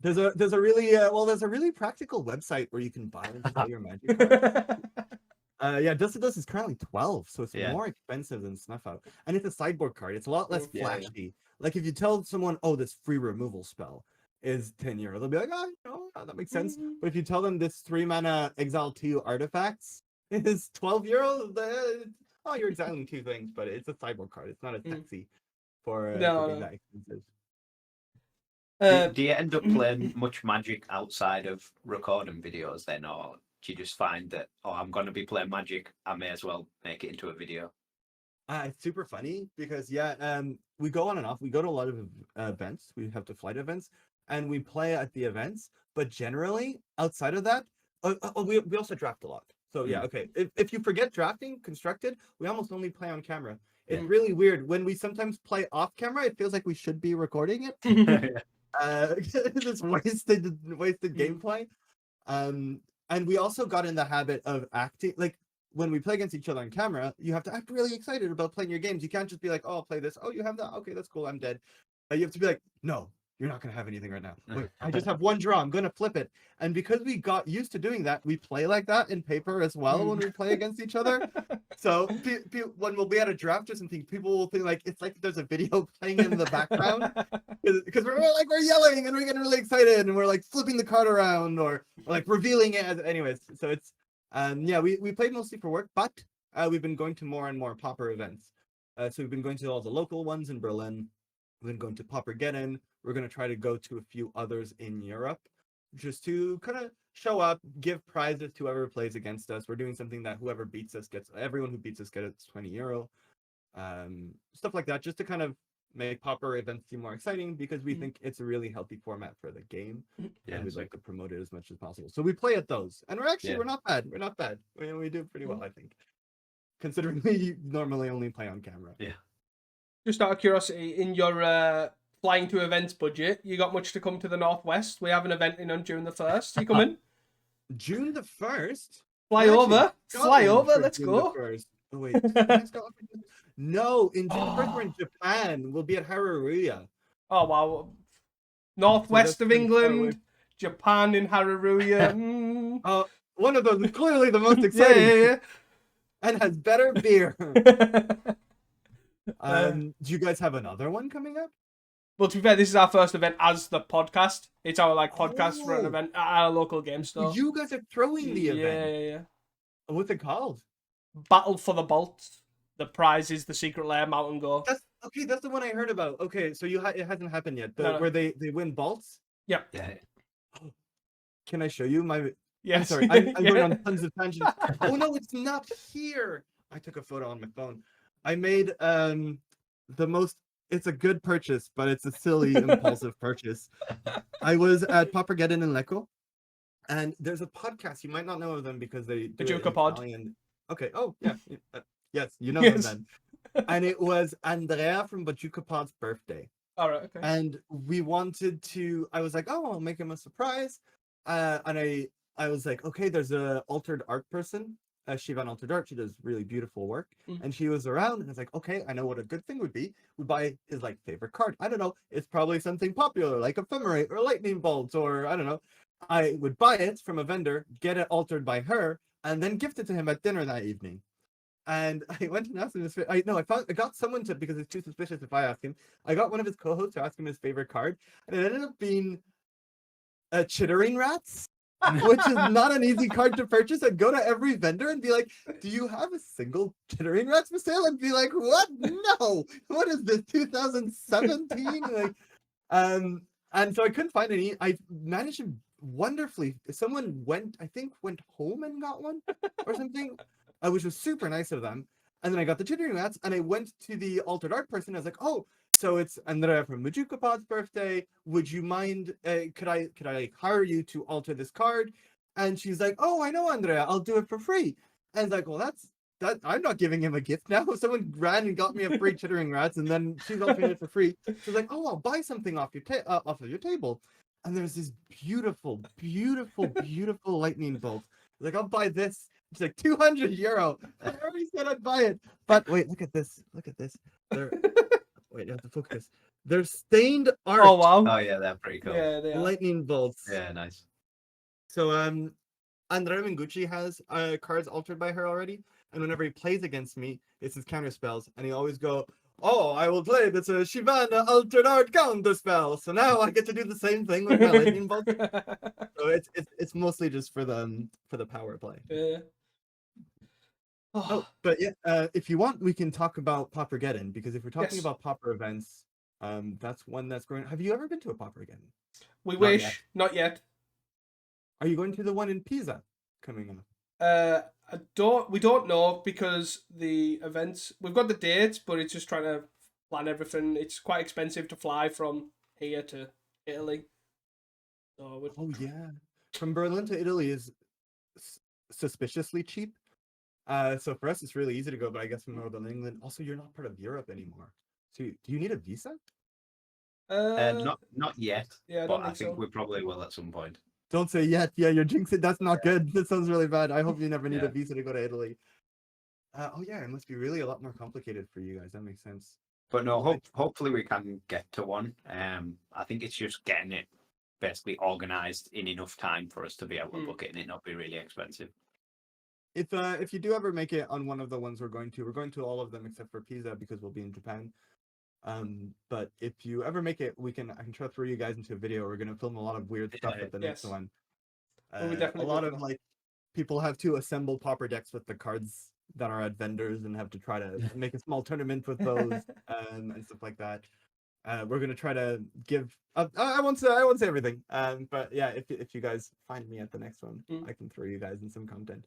There's a really practical website where you can buy and sell your Magic cards. Dust to Dust is currently 12, so it's more expensive than Snuff Out, and it's a sideboard card. It's a lot less flashy. Like if you tell someone, "Oh, this free removal spell is €10," they'll be like, "Oh, that makes sense." But if you tell them this 3-mana Exile 2 artifacts is €12, oh, you're exiling 2 things, but it's a sideboard card. It's not as sexy for being that expensive. Do you end up playing much Magic outside of recording videos then, or do you just find that, I'm going to be playing Magic, I may as well make it into a video? It's super funny because we go on and off. We go to a lot of events. We have to flight events, and we play at the events. But generally, outside of that, we also draft a lot. So okay. If you forget drafting Constructed, we almost only play on camera. It's really weird when we sometimes play off camera. It feels like we should be recording it. It's wasted gameplay. And we also got in the habit of acting like when we play against each other on camera, you have to act really excited about playing your games. You can't just be like, "Oh, I'll play this. Oh, you have that. Okay, that's cool. I'm dead." You have to be like, "No, you're not gonna have anything right now. Wait, I just have one draw. I'm gonna flip it." And because we got used to doing that, we play like that in paper as well when we play against each other. So when we'll be at a draft or something, people will think like it's like there's a video playing in the background because we're yelling and we're getting really excited and we're like flipping the card around or like revealing it. Anyways, so it's we played mostly for work, but we've been going to more and more Pauper events. So we've been going to all the local ones in Berlin. We've been going to Paupergeddon. We're going to try to go to a few others in Europe just to kind of show up, give prizes to whoever plays against us. We're doing something that whoever beats us everyone who beats us gets €20. Stuff like that, just to kind of make Pauper events seem more exciting because we think it's a really healthy format for the game. And we'd like to promote it as much as possible. So we play at those. And we're not bad. We're not bad. We do pretty well, I think. Considering we normally only play on camera. Yeah. Just out of curiosity, in your flying to events budget, you got much to come to the Northwest? We have an event in on June the 1st. You coming? June the 1st? Fly over, let's go. Oh, wait. No, in June 1st, we're in Japan. We'll be at Haruruya. Oh, wow. Northwest of England, Japan in Haruruya. One of those is clearly the most exciting. Yeah. And has better beer. Do you guys have another one coming up? Well, to be fair, this is our first event as the podcast. It's our podcast for an event at our local game store. You guys are throwing the event. Yeah. What's it called? Battle for the Bolts. The prize is the Secret Lair Mountain Go. That's the one I heard about. Okay, so it hasn't happened yet. Where they win bolts? Yep. Yeah. Can I show you my... Yes. I'm sorry, I'm going on tons of tangents. Oh no, it's not here. I took a photo on my phone. I made it's a good purchase, but it's a silly, impulsive purchase. I was at Paupergeddon in Lecco, and there's a podcast. You might not know of them because they do Bajuka Pod. Italian. Okay. Oh, yeah. Yes, you know them then. And it was Andrea from Bajuka Pod's birthday. All right, okay. And we wanted to... I was like, I'll make him a surprise. And I was like, okay, there's a altered art person. Shivan Altered Art. She does really beautiful work. And she was around, and I was like, okay, I know what a good thing would be. We buy his favorite card. I don't know. It's probably something popular like Ephemerate or Lightning Bolt or I don't know. I would buy it from a vendor, get it altered by her, and then gift it to him at dinner that evening. And I went and asked him I got someone to, because it's too suspicious if I ask him. I got one of his co-hosts to ask him his favorite card, and it ended up being Chittering Rats. Which is not an easy card to purchase. I'd go to every vendor and be like, "Do you have a single Chittering Rats for sale?" And be like, "What? No. What is this? 2017?" And so I couldn't find any. I managed to wonderfully. Someone went home and got one or something, which was super nice of them. And then I got the Chittering Rats, and I went to the altered art person. I was like, "Oh, so it's Andrea from Majuka Pod's birthday. Would you mind? Could I hire you to alter this card?" And she's like, "Oh, I know, Andrea. I'll do it for free." And it's like, "Well, that I'm not giving him a gift now. Someone ran and got me a free chittering rats, and then she's offering it for free. She's like, "Oh, I'll buy something off off of your table." And there's this beautiful, beautiful, beautiful lightning bolt. Like, I'll buy this. It's like €200. I already said I'd buy it. But wait, look at this. Look at this. They're wait, I have to focus. They're stained art. Oh wow. Oh yeah, they're pretty cool. Yeah, they are. Lightning bolts. Yeah, nice. So Andrea Mingucci has cards altered by her already, and whenever he plays against me, it's his counter spells, and he always go, "Oh, I will play this Shivana altered art counter spell." So now I get to do the same thing with my lightning bolt. So it's mostly just for the power play. Yeah. Oh, but yeah, if you want, we can talk about Paupergeddon, because if we're talking Yes. about Pauper events, that's one that's going. Have you ever been to a Paupergeddon? We Not wish, yet. not yet. Are you going to the one in Pisa coming up? We don't know, because the events, we've got the dates, but it's just trying to plan everything. It's quite expensive to fly from here to Italy. So Oh yeah, from Berlin to Italy is suspiciously cheap. So for us, it's really easy to go, but I guess from Northern England, also you're not part of Europe anymore. So do you need a visa? Not yet, yeah, I but don't I think think so. we probably will at some point. Don't say yet. Yeah, you're jinxing. That's not good. That sounds really bad. I hope you never need a Yeah. visa to go to Italy. Oh yeah, it must be really a lot more complicated for you guys. That makes sense. But no, hopefully we can get to one. I think it's just getting it basically organized in enough time for us to be able to book it and it not be really expensive. If you do ever make it on one of the ones we're going to all of them except for Pisa, because we'll be in Japan. But if you ever make it, I can try to throw you guys into a video. We're gonna film a lot of weird stuff at the next Yes. one. Well, we A definitely lot will of do that. like people have to assemble pauper decks with the cards that are at vendors and have to try to make a small tournament with those and stuff like that. We're gonna try to give. I won't say everything. But yeah, if you guys find me at the next one, I can throw you guys in some content.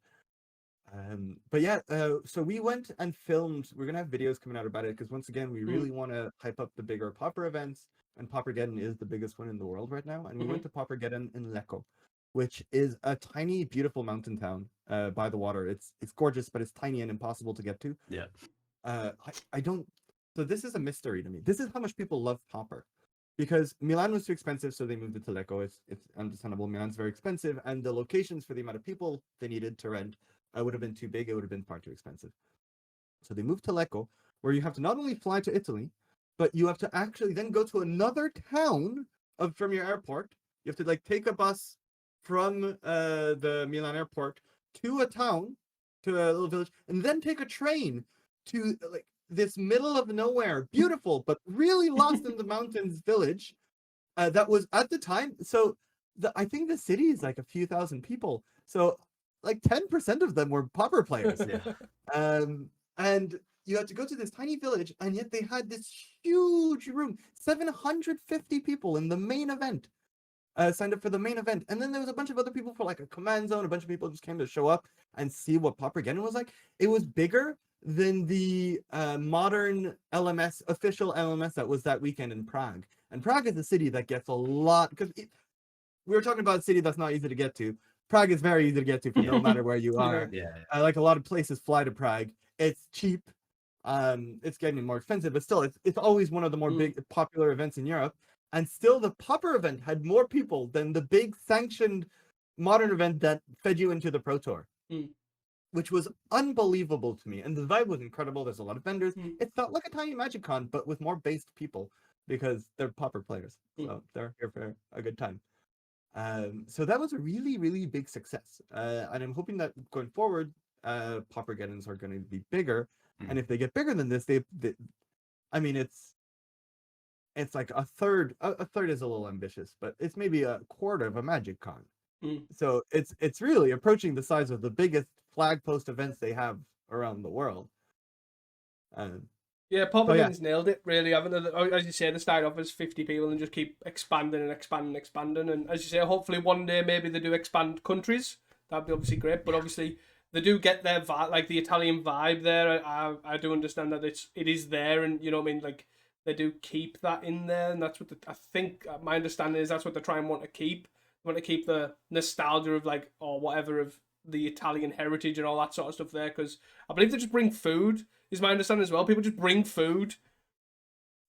But yeah, so we went and filmed. We're gonna have videos coming out about it, because once again, we really want to hype up the bigger Pauper events, and Paupergeddon is the biggest one in the world right now. And we went to Paupergeddon in Lecco, which is a tiny, beautiful mountain town by the water. It's gorgeous, but it's tiny and impossible to get to. Yeah. I don't. So this is a mystery to me. This is how much people love Pauper, because Milan was too expensive, so they moved it to Lecco. It's understandable. Milan's very expensive, and the locations for the amount of people they needed to rent would have been too big. It would have been far too expensive. So they moved to Lecco, where you have to not only fly to Italy, but you have to actually then go to another town from your airport. You have to like take a bus from the Milan airport to a town, to a little village, and then take a train to like this middle of nowhere, beautiful but really lost in the mountains village. That was at the time. So I think the city is like a few thousand people. So like 10% of them were Pauper players. And you had to go to this tiny village, and yet they had this huge room, 750 people in the main event. Signed up for the main event, and then there was a bunch of other people for like a command zone. A bunch of people just came to show up and see what Paupergeddon was like. It was bigger than the modern LMS, official LMS that was that weekend in Prague. And Prague is a city that gets a lot, because we were talking about a city that's not easy to get to. Prague is very easy to get to from no matter where you are. Like a lot of places fly to Prague. It's cheap. It's getting more expensive, but still, it's always one of the more big popular events in Europe. And still, the Pauper event had more people than the big sanctioned modern event that fed you into the Pro Tour, which was unbelievable to me. And the vibe was incredible. There's a lot of vendors. It felt like a tiny Magic Con, but with more based people, because they're Pauper players, so they're here for a good time. So that was a really, really big success. And I'm hoping that going forward, Paupergeddons are going to be bigger. And if they get bigger than this, I mean, it's like a third is a little ambitious, but it's maybe a quarter of a Magic Con. So it's really approaching the size of the biggest flag post events they have around the world. Yeah, Paupergeddon's nailed it, really, haven't they? As you say, they started off as 50 people and just keep expanding and expanding and expanding. And as you say, hopefully one day maybe they do expand countries. That'd be obviously great. But obviously they do get their vibe, like the Italian vibe there. I do understand that it is there, and you know what I mean. Like they do keep that in there, and that's what I think. My understanding is that's what they try and want to keep. They want to keep the nostalgia of like or whatever of the Italian heritage and all that sort of stuff there? Because I believe they just bring food, is my understanding as well. People just bring food.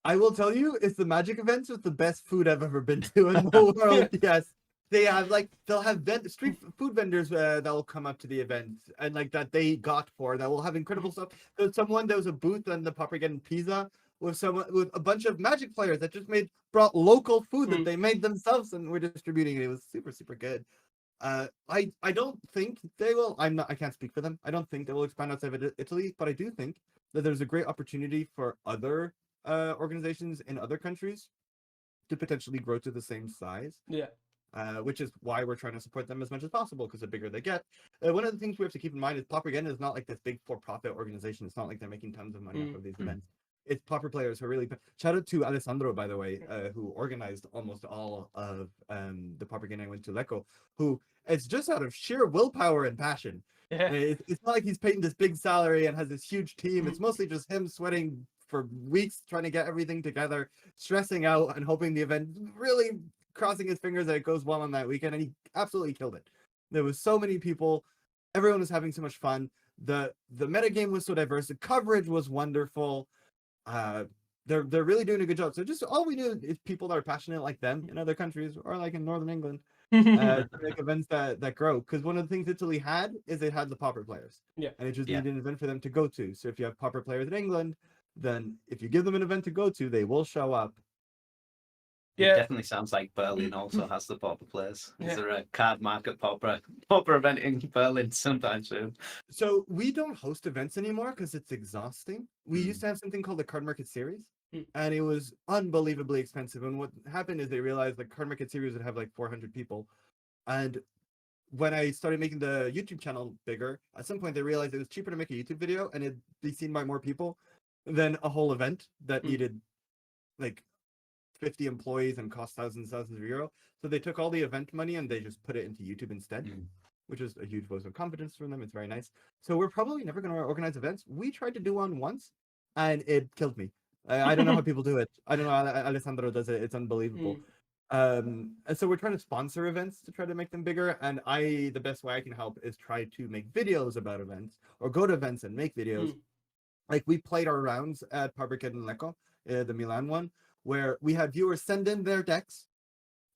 I will tell you, it's the Magic events with the best food I've ever been to in the world. Yes. They have they'll have street food vendors that will come up to the event and like that they got for that will have incredible stuff. There was a booth on the Paupergeddon Pizza with a bunch of Magic players that just brought local food that they made themselves and were distributing it. It was super, super good. I don't think they will. I can't speak for them. I don't think they will expand outside of Italy, but I do think that there's a great opportunity for other organizations in other countries to potentially grow to the same size. Yeah. Which is why we're trying to support them as much as possible, because the bigger they get. One of the things we have to keep in mind is Paupergeddon is not like this big for-profit organization. It's not like they're making tons of money off of these events. It's Pauper players who are really... Shout out to Alessandro, by the way, who organized almost all of the Paupergeddon I went to Lecco, who it's just out of sheer willpower and passion. Yeah. It's not like he's paying this big salary and has this huge team. It's mostly just him sweating for weeks trying to get everything together, stressing out and hoping the event really... crossing his fingers that it goes well on that weekend, and he absolutely killed it. There was so many people, everyone was having so much fun. The metagame was so diverse, the coverage was wonderful. They're really doing a good job. So just all we need is people that are passionate like them in other countries or like in Northern England to make events that grow. Because one of the things Italy had is it had the Pauper players. Yeah. And it just needed an event for them to go to. So if you have Pauper players in England, then if you give them an event to go to, they will show up. It definitely sounds like Berlin also has the Pauper players. Is there a Cardmarket Pauper event in Berlin sometime soon? So we don't host events anymore because it's exhausting. We used to have something called the Cardmarket Series, and it was unbelievably expensive. And what happened is they realized the Cardmarket Series would have like 400 people. And when I started making the YouTube channel bigger, at some point they realized it was cheaper to make a YouTube video and it'd be seen by more people than a whole event that needed like 50 employees and cost thousands of euro. So they took all the event money and they just put it into YouTube instead, which is a huge vote of confidence from them. It's very nice. So we're probably never going to organize events. We tried to do one once and it killed me. I don't know how people do it. I don't know how Alessandro does it. It's unbelievable. And so we're trying to sponsor events to try to make them bigger. And the best way I can help is try to make videos about events or go to events and make videos. Like we played our rounds at Paupergeddon Lecco, the Milan one, where we had viewers send in their decks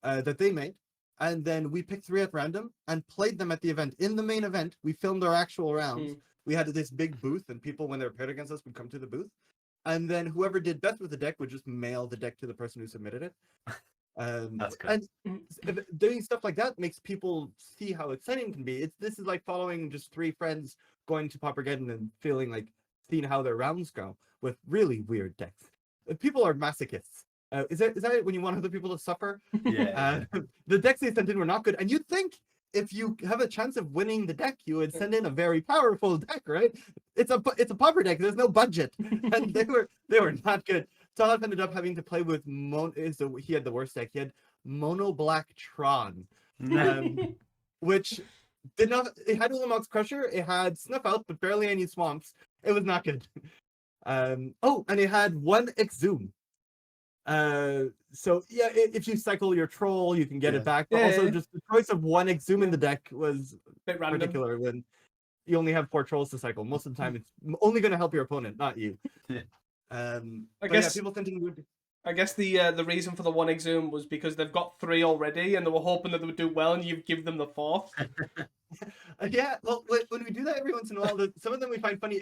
that they made, and then we picked 3 at random and played them at the event. In the main event, we filmed our actual rounds. We had this big booth, and people, when they were paired against us, would come to the booth. And then whoever did best with the deck would just mail the deck to the person who submitted it. That's good. And doing stuff like that makes people see how exciting it can be. This is like following just 3 friends going to Paupergeddon and seeing how their rounds go with really weird decks. People are masochists. Is that it when you want other people to suffer? Yeah. The decks they sent in were not good. And you'd think if you have a chance of winning the deck, you would send in a very powerful deck, right? It's a Pauper deck. There's no budget. And they were not good. Talib ended up having to play with he had the worst deck. He had Mono Black Tron. Which did not, it had Ulamog's Crusher, it had Snuff Out, but barely any swamps. It was not good. And it had 1 Exhume. So yeah, if you cycle your troll, you can get it back. But also just the choice of 1 Exhume in the deck was bit random. particular when you only have 4 trolls to cycle. Most of the time it's only going to help your opponent, not you. I guess people thinking would... I guess the reason for the 1 Exhume was because they've got 3 already, and they were hoping that they would do well, and you give them the 4th. Yeah, well, when we do that every once in a while, some of them we find funny.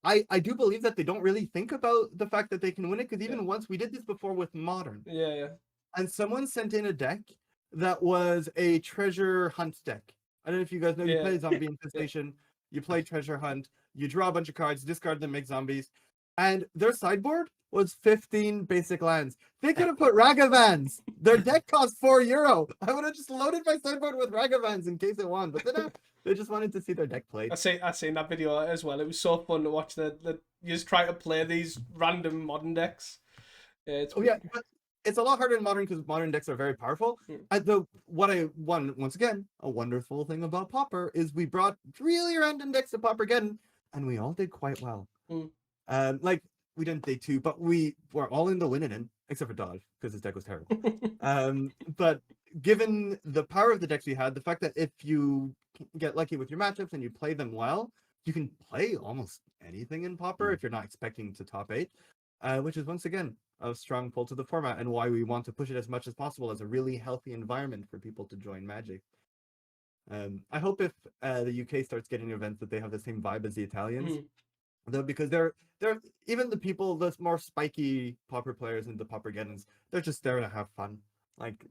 I do believe that they don't really think about the fact that they can win it, because even once we did this before with Modern. Yeah. And someone sent in a deck that was a treasure hunt deck. I don't know if you guys know, you play Zombie Infestation, you play Treasure Hunt, you draw a bunch of cards, discard them, make zombies. And their sideboard was 15 basic lands. They could have put Ragavans. Their deck cost €4. I would have just loaded my sideboard with Ragavans in case it won, but they just wanted to see their deck played. I seen that video as well. It was so fun to watch the you just try to play these random Modern decks. But it's a lot harder in Modern because Modern decks are very powerful. Once again, a wonderful thing about Pauper is we brought really random decks to Paupergeddon, and we all did quite well. We didn't day 2, but we were all in the winning end, except for Dodge, because his deck was terrible. But given the power of the decks we had, the fact that if you get lucky with your matchups and you play them well, you can play almost anything in Pauper if you're not expecting to top 8, which is once again a strong pull to the format and why we want to push it as much as possible as a really healthy environment for people to join Magic. I hope if the UK starts getting events that they have the same vibe as the Italians, though, because they're even the people, the more spiky Pauper players and the Paupergeddons, they're just there to have fun. Like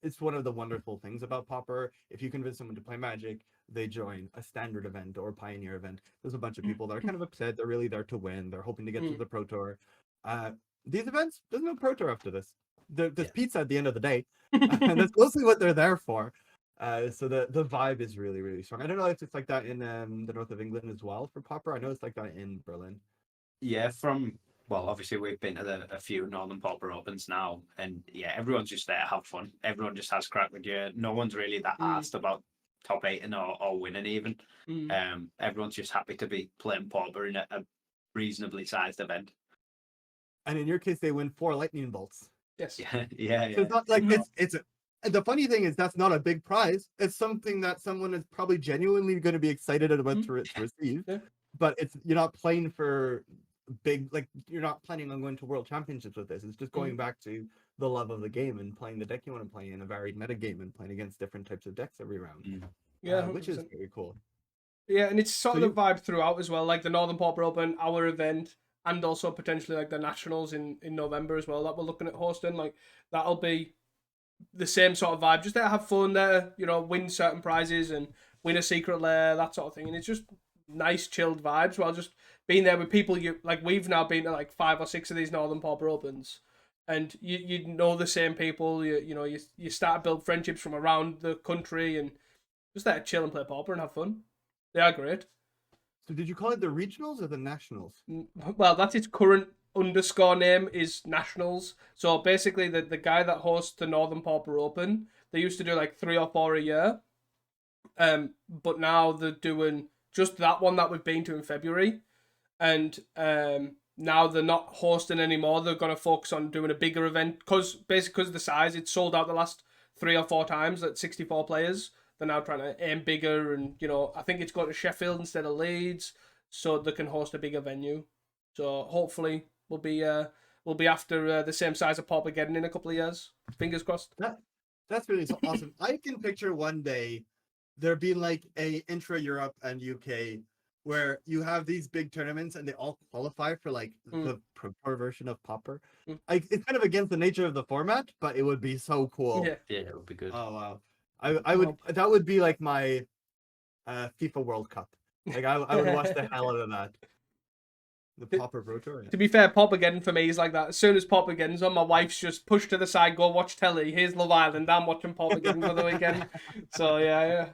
it's one of the wonderful things about Pauper. If you convince someone to play Magic, they join a standard event or Pioneer event. There's a bunch of people that are kind of upset. They're really there to win. They're hoping to get to the Pro Tour. These events, there's no Pro Tour after this. There's pizza at the end of the day, and that's mostly what they're there for. So the vibe is really, really strong. I don't know if it's like that in the north of England as well for Pauper. I know it's like that in Berlin. Yeah, well, obviously we've been to a few Northern Pauper Opens now, and yeah, everyone's just there to have fun. Everyone just has crack with you. No one's really that asked about top 8 or winning even. Everyone's just happy to be playing Pauper in a reasonably sized event. And in your case, they win 4 lightning bolts. Yes. Yeah. So it's not like the funny thing is that's not a big prize. It's something that someone is probably genuinely going to be excited about to receive. Yeah. But you're not playing for big, like you're not planning on going to world championships with this. It's just going back to the love of the game and playing the deck you want to play in a varied metagame and playing against different types of decks every round. Yeah, which is very cool. Yeah, and it's sort of the vibe throughout as well, like the Northern Pauper Open, our event, and also potentially like the Nationals in November as well that we're looking at hosting. Like that'll be the same sort of vibe, just there to have fun, there, win certain prizes and win a secret lair, that sort of thing. And it's just nice, chilled vibes while just being there with people we've now been to like 5 or 6 of these Northern Pauper Opens, and you know the same people. You start to build friendships from around the country and just there to chill and play Pauper and have fun. They are great. So did you call it the regionals or the nationals? Well, that's its current _name is Nationals. So basically the guy that hosts the Northern Pauper Open, they used to do like 3 or 4 a year. But now they're doing just that one that we've been to in February. And now they're not hosting anymore. They're going to focus on doing a bigger event because of the size. It's sold out the last 3 or 4 times at 64 players. They're now trying to aim bigger, and I think it's going to Sheffield instead of Leeds, so they can host a bigger venue. So hopefully we'll be after the same size of Paupergeddon in a couple of years. Fingers crossed. That's really awesome. I can picture one day there being like a intra Europe and UK where you have these big tournaments and they all qualify for like the pro version of Pauper. It's kind of against the nature of the format, but it would be so cool. Yeah, it would be good. Oh wow. I would that would be like my FIFA World Cup. Like I would watch the hell out of that. The Pauper Pro Tour. Yeah. To be fair, Paupergeddon for me is like that. As soon as Paupergeddon's on, my wife's just pushed to the side, go watch telly. Here's Love Island. I'm watching Paupergeddon for the weekend. So yeah,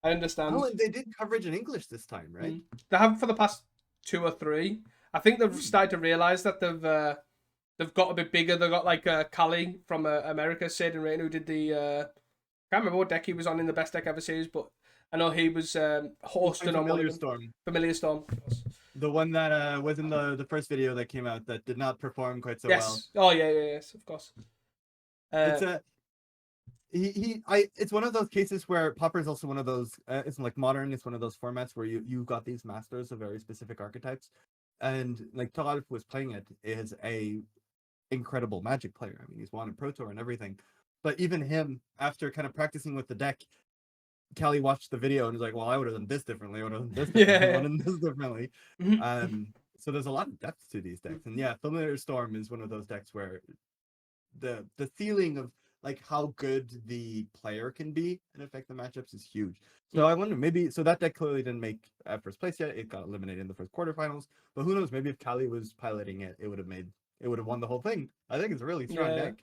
I understand. Oh, and they did coverage in English this time, right? They have for the past 2 or 3. I think they've started to realise that they've got a bit bigger. They've got like Callie from America, Sid and Rain, who did the I can't remember what deck he was on in the Best Deck Ever series, but I know he was hosting on Familiar Storm. Familiar Storm. The one that was in the first video that came out that did not perform quite so well. Yes. Oh yeah, yes, of course. It's one of those cases where Pauper is also one of those. It's like modern. It's one of those formats where you got these masters of very specific archetypes, and like Todd was playing it is a incredible Magic player. I mean, he's won a Pro Tour and everything. But even him, after kind of practicing with the deck, Callie watched the video and was like, well, I would have done this differently. I would have done this differently. I would have done this differently. So there's a lot of depth to these decks. And yeah, Familiar Storm is one of those decks where the ceiling of like how good the player can be and affect the matchups is huge. So I wonder, maybe, so that deck clearly didn't make first place yet. It got eliminated in the first quarterfinals. But who knows, maybe if Callie was piloting it, it would have won the whole thing. I think it's a really strong deck.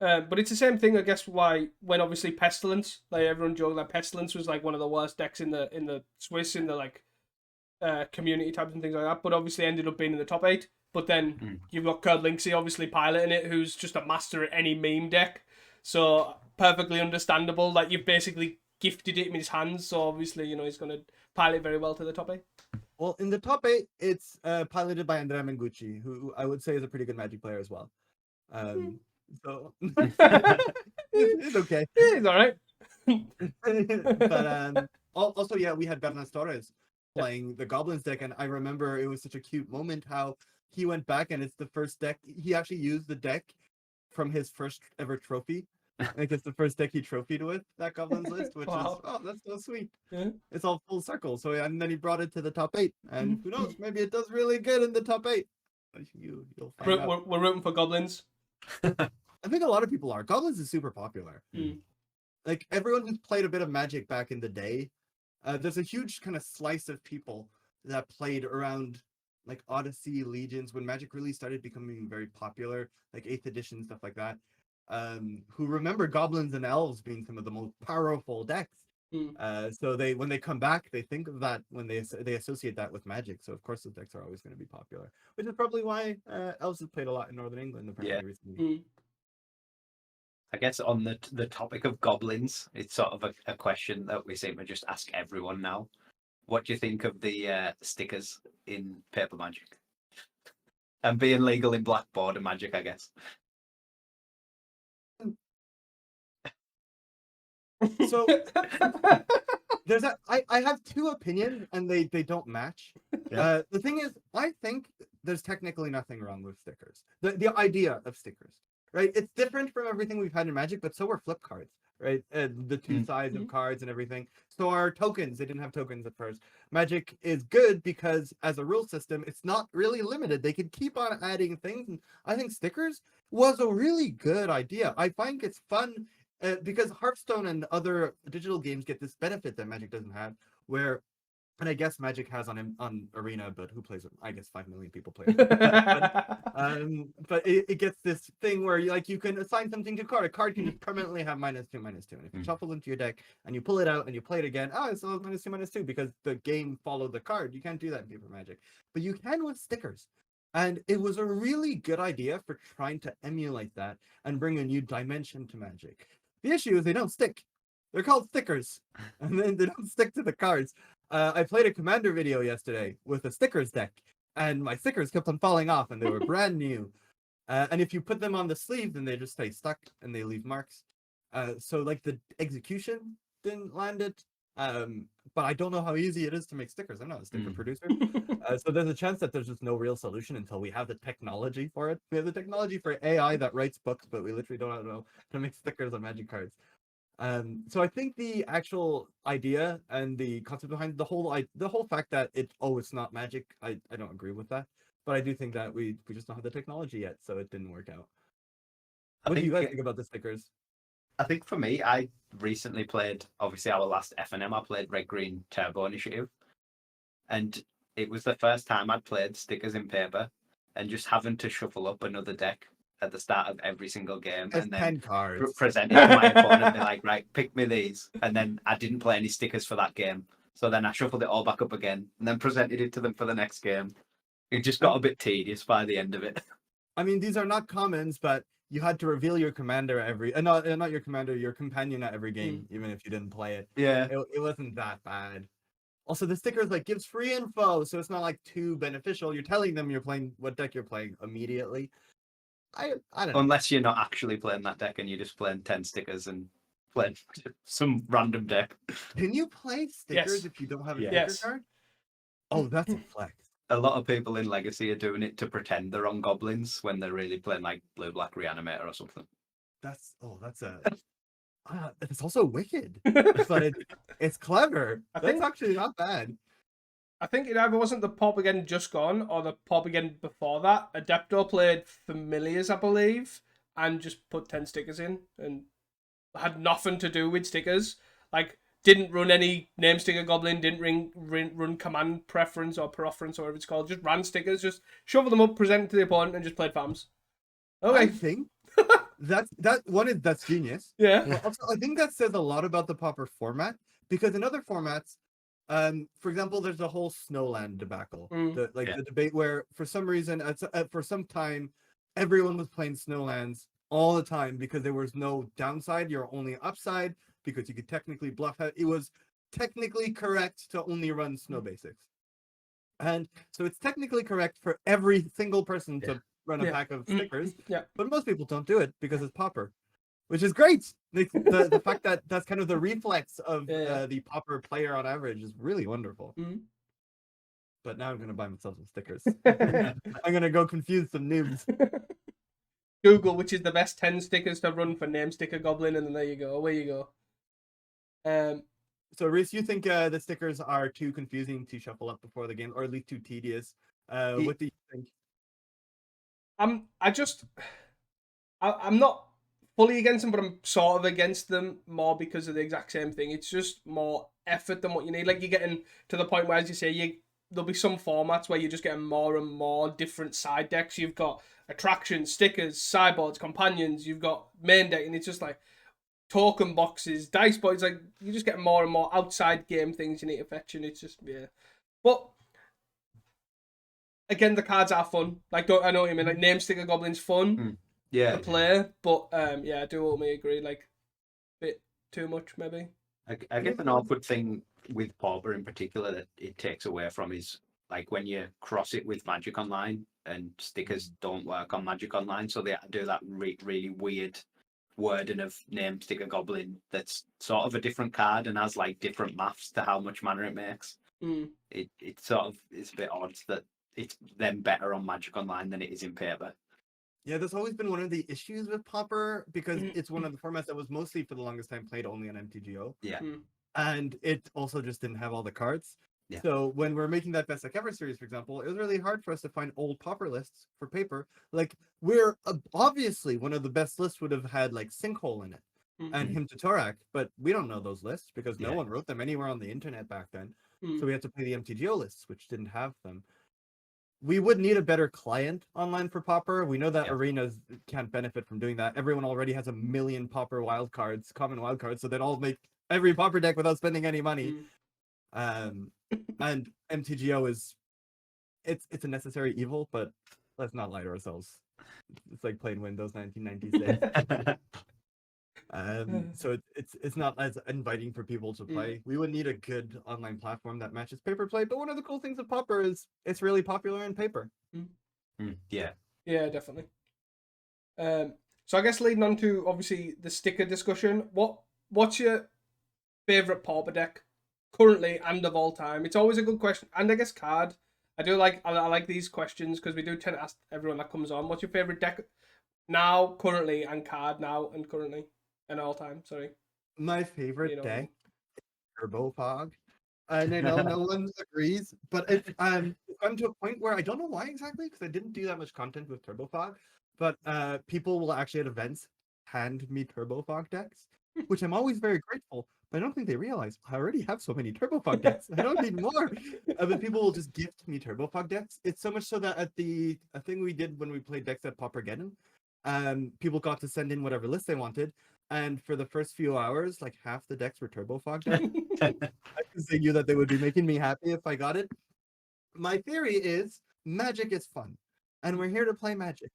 But it's the same thing, I guess, when obviously Pestilence, like everyone joked that Pestilence was like one of the worst decks in the Swiss, in the like community tabs and things like that, but obviously ended up being in the top 8. But then you've got Kurt Linksey obviously piloting it, who's just a master at any meme deck. So perfectly understandable that you've basically gifted it in his hands. So obviously, he's going to pilot very well to the top 8. Well, in the top 8, it's piloted by Andrea Mengucci, who I would say is a pretty good Magic player as well. So it's okay. It's all right. But also, yeah, we had Bernas Torres playing the Goblins deck, and I remember it was such a cute moment how he went back and it's the first deck he actually used the deck from his first ever trophy. Like it's the first deck he trophied with that Goblins list, which Wow. is that's so sweet. Yeah. It's all full circle. So and then he brought it to the top 8, and who knows, maybe it does really good in the top 8. You'll find out. We're rooting for goblins. I think a lot of people are. Goblins is super popular. Mm. Like everyone who's played a bit of Magic back in the day, there's a huge kind of slice of people that played around like Odyssey, Legions, when Magic really started becoming very popular, like 8th edition, stuff like that, who remember Goblins and Elves being some of the most powerful decks. So when they come back, they think of that when they associate that with Magic. So of course those decks are always going to be popular, which is probably why Elves have played a lot in Northern England apparently recently. I guess on the topic of goblins, it's sort of a question that we seem to just ask everyone now. What do you think of the stickers in Paper Magic? And being legal in Black Border Magic, I guess. So I have two opinions and they don't match. Yeah. The thing is, I think there's technically nothing wrong with stickers. The idea of stickers, right? It's different from everything we've had in Magic, but so are flip cards, right? And the two sides of cards and everything. So are tokens. They didn't have tokens at first. Magic is good because as a rule system, it's not really limited. They can keep on adding things. And I think stickers was a really good idea. I find it's fun because Hearthstone and other digital games get this benefit that Magic doesn't have, where, and I guess Magic has on Arena, but who plays it? I guess 5 million people play it. But it gets this thing where you can assign something to a card. A card can just permanently have -2, -2. And if it shuffles into your deck and you pull it out and you play it again, it's still -2, -2 because the game followed the card. You can't do that in Paper Magic, but you can with stickers. And it was a really good idea for trying to emulate that and bring a new dimension to Magic. The issue is they don't stick. They're called stickers, and then they don't stick to the cards. I played a Commander video yesterday with a stickers deck, and my stickers kept on falling off, and they were brand new. And if you put them on the sleeve, then they just stay stuck, and they leave marks. So like the execution didn't land it. But I don't know how easy it is to make stickers. I'm not a sticker producer. So there's a chance that there's just no real solution until we have the technology for it. We have the technology for AI that writes books, but we literally don't know how to make stickers on Magic cards. So I think the actual idea and the concept behind the whole fact that it's not Magic, I don't agree with that. But I do think that we just don't have the technology yet, so it didn't work out. What do you guys think about the stickers? I think for me, I recently played, obviously our last FNM, I played Red Green Turbo Initiative. And it was the first time I'd played stickers in paper and just having to shuffle up another deck at the start of every single game and then 10 cards. present it to my opponent and be like, right, pick me these. And then I didn't play any stickers for that game. So then I shuffled it all back up again and then presented it to them for the next game. It just got a bit tedious by the end of it. I mean, these are not commons, but you had to reveal your commander not your commander, your companion at every game, even if you didn't play it. Yeah. It wasn't that bad. Also, the stickers gives free info, so it's not too beneficial. You're telling them you're playing what deck you're playing immediately. I don't know. Unless you're not actually playing that deck and you're just playing 10 stickers and playing some random deck. Can you play stickers Yes. if you don't have a Yeah. sticker card? Oh, that's a flex. A lot of people in Legacy are doing it to pretend they're on goblins when they're really playing like Blue-Black Reanimator or something. That's it's also wicked, but it's clever. That's actually not bad. I think it either wasn't the Paupergeddon just gone or the Paupergeddon before that. Adepto played Familiars, I believe, and just put 10 stickers in and had nothing to do with stickers. Didn't run any name sticker goblin, didn't run command preference or preference or whatever it's called. Just ran stickers, just shovel them up, present it to the opponent, and just played farms. Okay. I think that's genius. Yeah. Well, also, I think that says a lot about the Pauper format, because in other formats, for example, there's a whole Snowland debacle. The debate where for some reason, for some time, everyone was playing Snowlands all the time because there was no downside. You're only upside because you could technically bluff it. It was technically correct to only run Snow Basics. And so it's technically correct for every single person to run a Yeah. pack of stickers. Yeah. But most people don't do it because it's Pauper, which is great. The fact that that's kind of the reflex of Yeah. the Pauper player on average is really wonderful. Mhm. But now I'm gonna buy myself some stickers. I'm gonna go confuse some noobs. Google which is the best 10 stickers to run for Name Sticker Goblin, and then there you go. Away you go. So, Reese, you think the stickers are too confusing to shuffle up before the game, or at least too tedious? What do you think? I'm not fully against them, but I'm sort of against them more because of the exact same thing. It's just more effort than what you need. Like, you're getting to the point where, as you say, there'll be some formats where you're just getting more and more different side decks. You've got attractions, stickers, sideboards, companions. You've got main deck, and it's just like token boxes, dice boards. Like, you're just getting more and more outside game things you need to fetch, and it's just, yeah. But again, the cards are fun. Like, I know what you mean. Like, Name Sticker Goblin's fun to play, but yeah, I do ultimately agree. Like, a bit too much maybe. I guess an awkward thing with Pauper in particular that it takes away from is like when you cross it with Magic Online, and stickers don't work on Magic Online, so they do that really weird wording of Name Sticker Goblin that's sort of a different card and has like different maths to how much mana it makes. It sort of is a bit odd that it's then better on Magic Online than it is in paper. Yeah, there's always been one of the issues with Pauper because it's one of the formats that was mostly for the longest time played only on MTGO. Yeah. And it also just didn't have all the cards. Yeah. So when we're making that Best Deck Ever series, for example, it was really hard for us to find old Pauper lists for paper. Like, we're obviously one of the best lists would have had like Sinkhole in it and Hymn to Torak, but we don't know those lists because no one wrote them anywhere on the internet back then. So we had to play the MTGO lists, which didn't have them. We would need a better client online for Pauper. We know that arenas can't benefit from doing that. Everyone already has a million Pauper wildcards, common wildcards, so they'd all make every Pauper deck without spending any money. And MTGO it's a necessary evil, but let's not lie to ourselves. It's like playing Windows 1996. So it's not as inviting for people to play. We would need a good online platform that matches paper play. But one of the cool things of Pauper is it's really popular in paper. Yeah, definitely. So I guess leading on to obviously the sticker discussion, what's your favorite Pauper deck currently and of all time? It's always a good question, and I guess card. I like these questions because we do tend to ask everyone that comes on, what's your favorite deck now, currently, and card now and currently and all time? Sorry. My favorite deck is Turbo Fog. And I know no one agrees, but it's I'm to a point where I don't know why exactly, because I didn't do that much content with Turbo Fog, but people will actually at events hand me Turbo Fog decks, which I'm always very grateful. But I don't think they realize I already have so many Turbo Fog decks. I don't need more. But people will just gift me Turbo Fog decks. It's so much so that at a thing we did when we played decks at Paupergeddon, people got to send in whatever list they wanted. And for the first few hours, like half the decks were Turbo Fog decks. Because they knew that they would be making me happy if I got it. My theory is Magic is fun. And we're here to play Magic.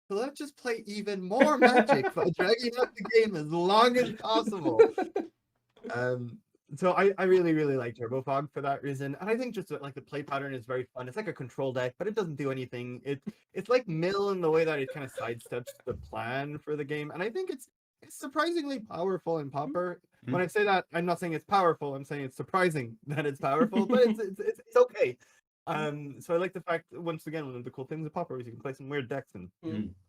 So let's just play even more Magic by dragging out the game as long as possible. So I really, really like Turbo Fog for that reason. And I think just like the play pattern is very fun. It's like a control deck, but it doesn't do anything. It's like Mill in the way that it kind of sidesteps the plan for the game. And I think it's surprisingly powerful in Pauper. When I say that, I'm not saying it's powerful. I'm saying it's surprising that it's powerful, but it's okay. So I like the fact, once again, one of the cool things of Pauper is you can play some weird decks and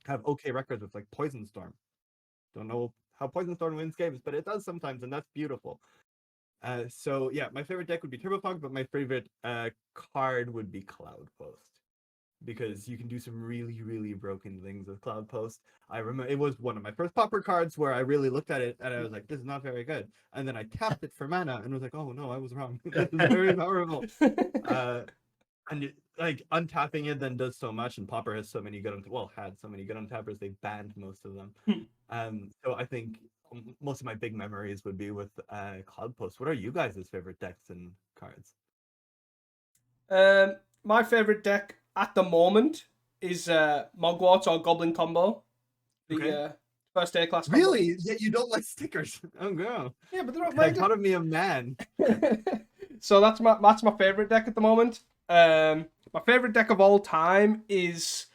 have okay records with like Poison Storm. Don't know how Poison Storm wins games, but it does sometimes, and that's beautiful. So yeah, my favorite deck would be Turbo Fog, but my favorite card would be Cloud Post, because you can do some really, really broken things with Cloud Post. I remember it was one of my first Pauper cards where I really looked at it and I was like, this is not very good. And then I tapped it for mana and was like, oh no, I was wrong. This is very powerful. And like untapping it then does so much, and Pauper has so many good had so many good untappers, they banned most of them. So I think most of my big memories would be with Cloud Post. What are you guys' favorite decks and cards? My favorite deck at the moment is Mogwarts or Goblin combo. The first A class combo. Really? Yet you don't like stickers? Oh no. Yeah, but they're not I thought of me a man. So that's my favorite deck at the moment. My favorite deck of all time is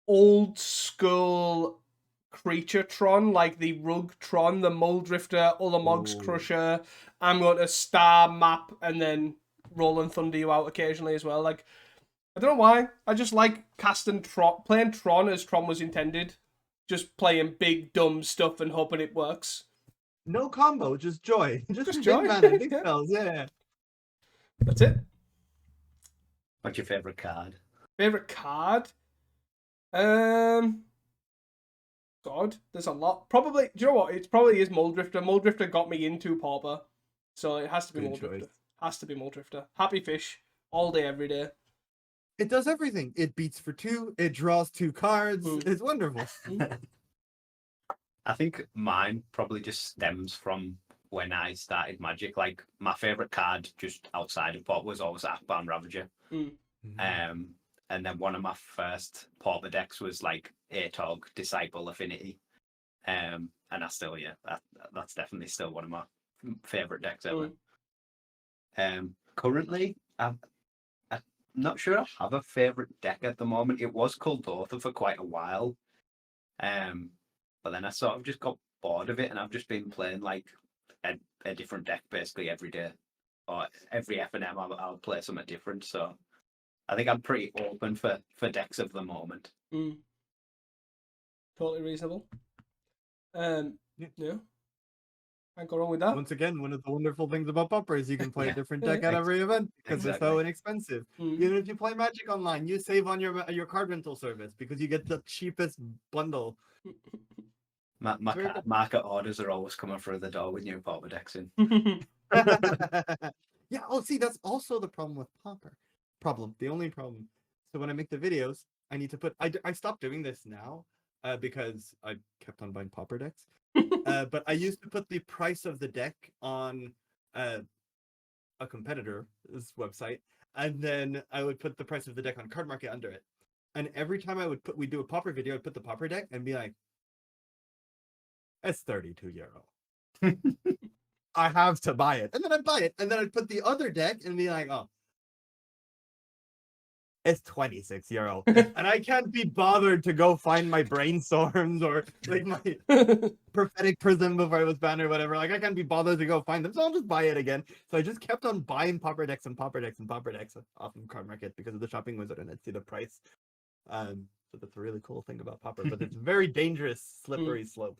old school creature Tron, like the Rug Tron, the Mole Drifter, Ullamogs Ooh. Crusher. I'm going to star map and then roll and thunder you out occasionally as well. Like, I don't know why. I just like casting Tron, playing Tron as Tron was intended. Just playing big dumb stuff and hoping it works. No combo, just joy. Just big joy. mana, big Yeah. spells, yeah. That's it. What's your favorite card? Favorite card? God, there's a lot. Probably, do you know what? It probably is Mole Drifter. Mole Drifter got me into Pauper, so it has to be Good Mole choice. Drifter. Has to be Mole Drifter. Happy Fish, all day, every day. It does everything. It beats for 2. It draws 2 cards. Mm. It's wonderful. I think mine probably just stems from when I started Magic. Like my favorite card just outside of Pop was always Akban Ravager. And then one of my first Pauper decks was like Atog Disciple Affinity. And I still, that's definitely still one of my favorite decks ever. Currently, I'm not sure I have a favorite deck at the moment. It was Kuldotha for quite a while. But then I sort of just got bored of it, and I've just been playing like a different deck basically every day, or every FNM I'll play something different. So I think I'm pretty open for decks of the moment. Totally reasonable. Yeah. Can't go wrong with that. Once again, one of the wonderful things about Pauper is you can play a different deck Yeah. at every event because they're so Exactly. inexpensive. Even if you play Magic online, you save on your card rental service because you get the cheapest bundle. My Very card market orders are always coming through the door with new Pauper decks in. Yeah. Oh, see, that's also the problem with Pauper. The only problem. So when I make the videos, I need to put. I stopped doing this now because I kept on buying Pauper decks. But I used to put the price of the deck on a competitor's website, and then I would put the price of the deck on Cardmarket under it. And every time we do a Pauper video, I'd put the Pauper deck and be like, it's €32. I have to buy it. And then I'd buy it. And then I'd put the other deck and be like, oh, it's €26. And I can't be bothered to go find my brainstorms or like my prophetic prism before I was banned or whatever. Like I can't be bothered to go find them. So I'll just buy it again. So I just kept on buying Pauper decks and Pauper decks and Pauper decks off of Cardmarket because of the shopping wizard and I'd see the price. So that's a really cool thing about Pauper, but it's very dangerous, slippery slope.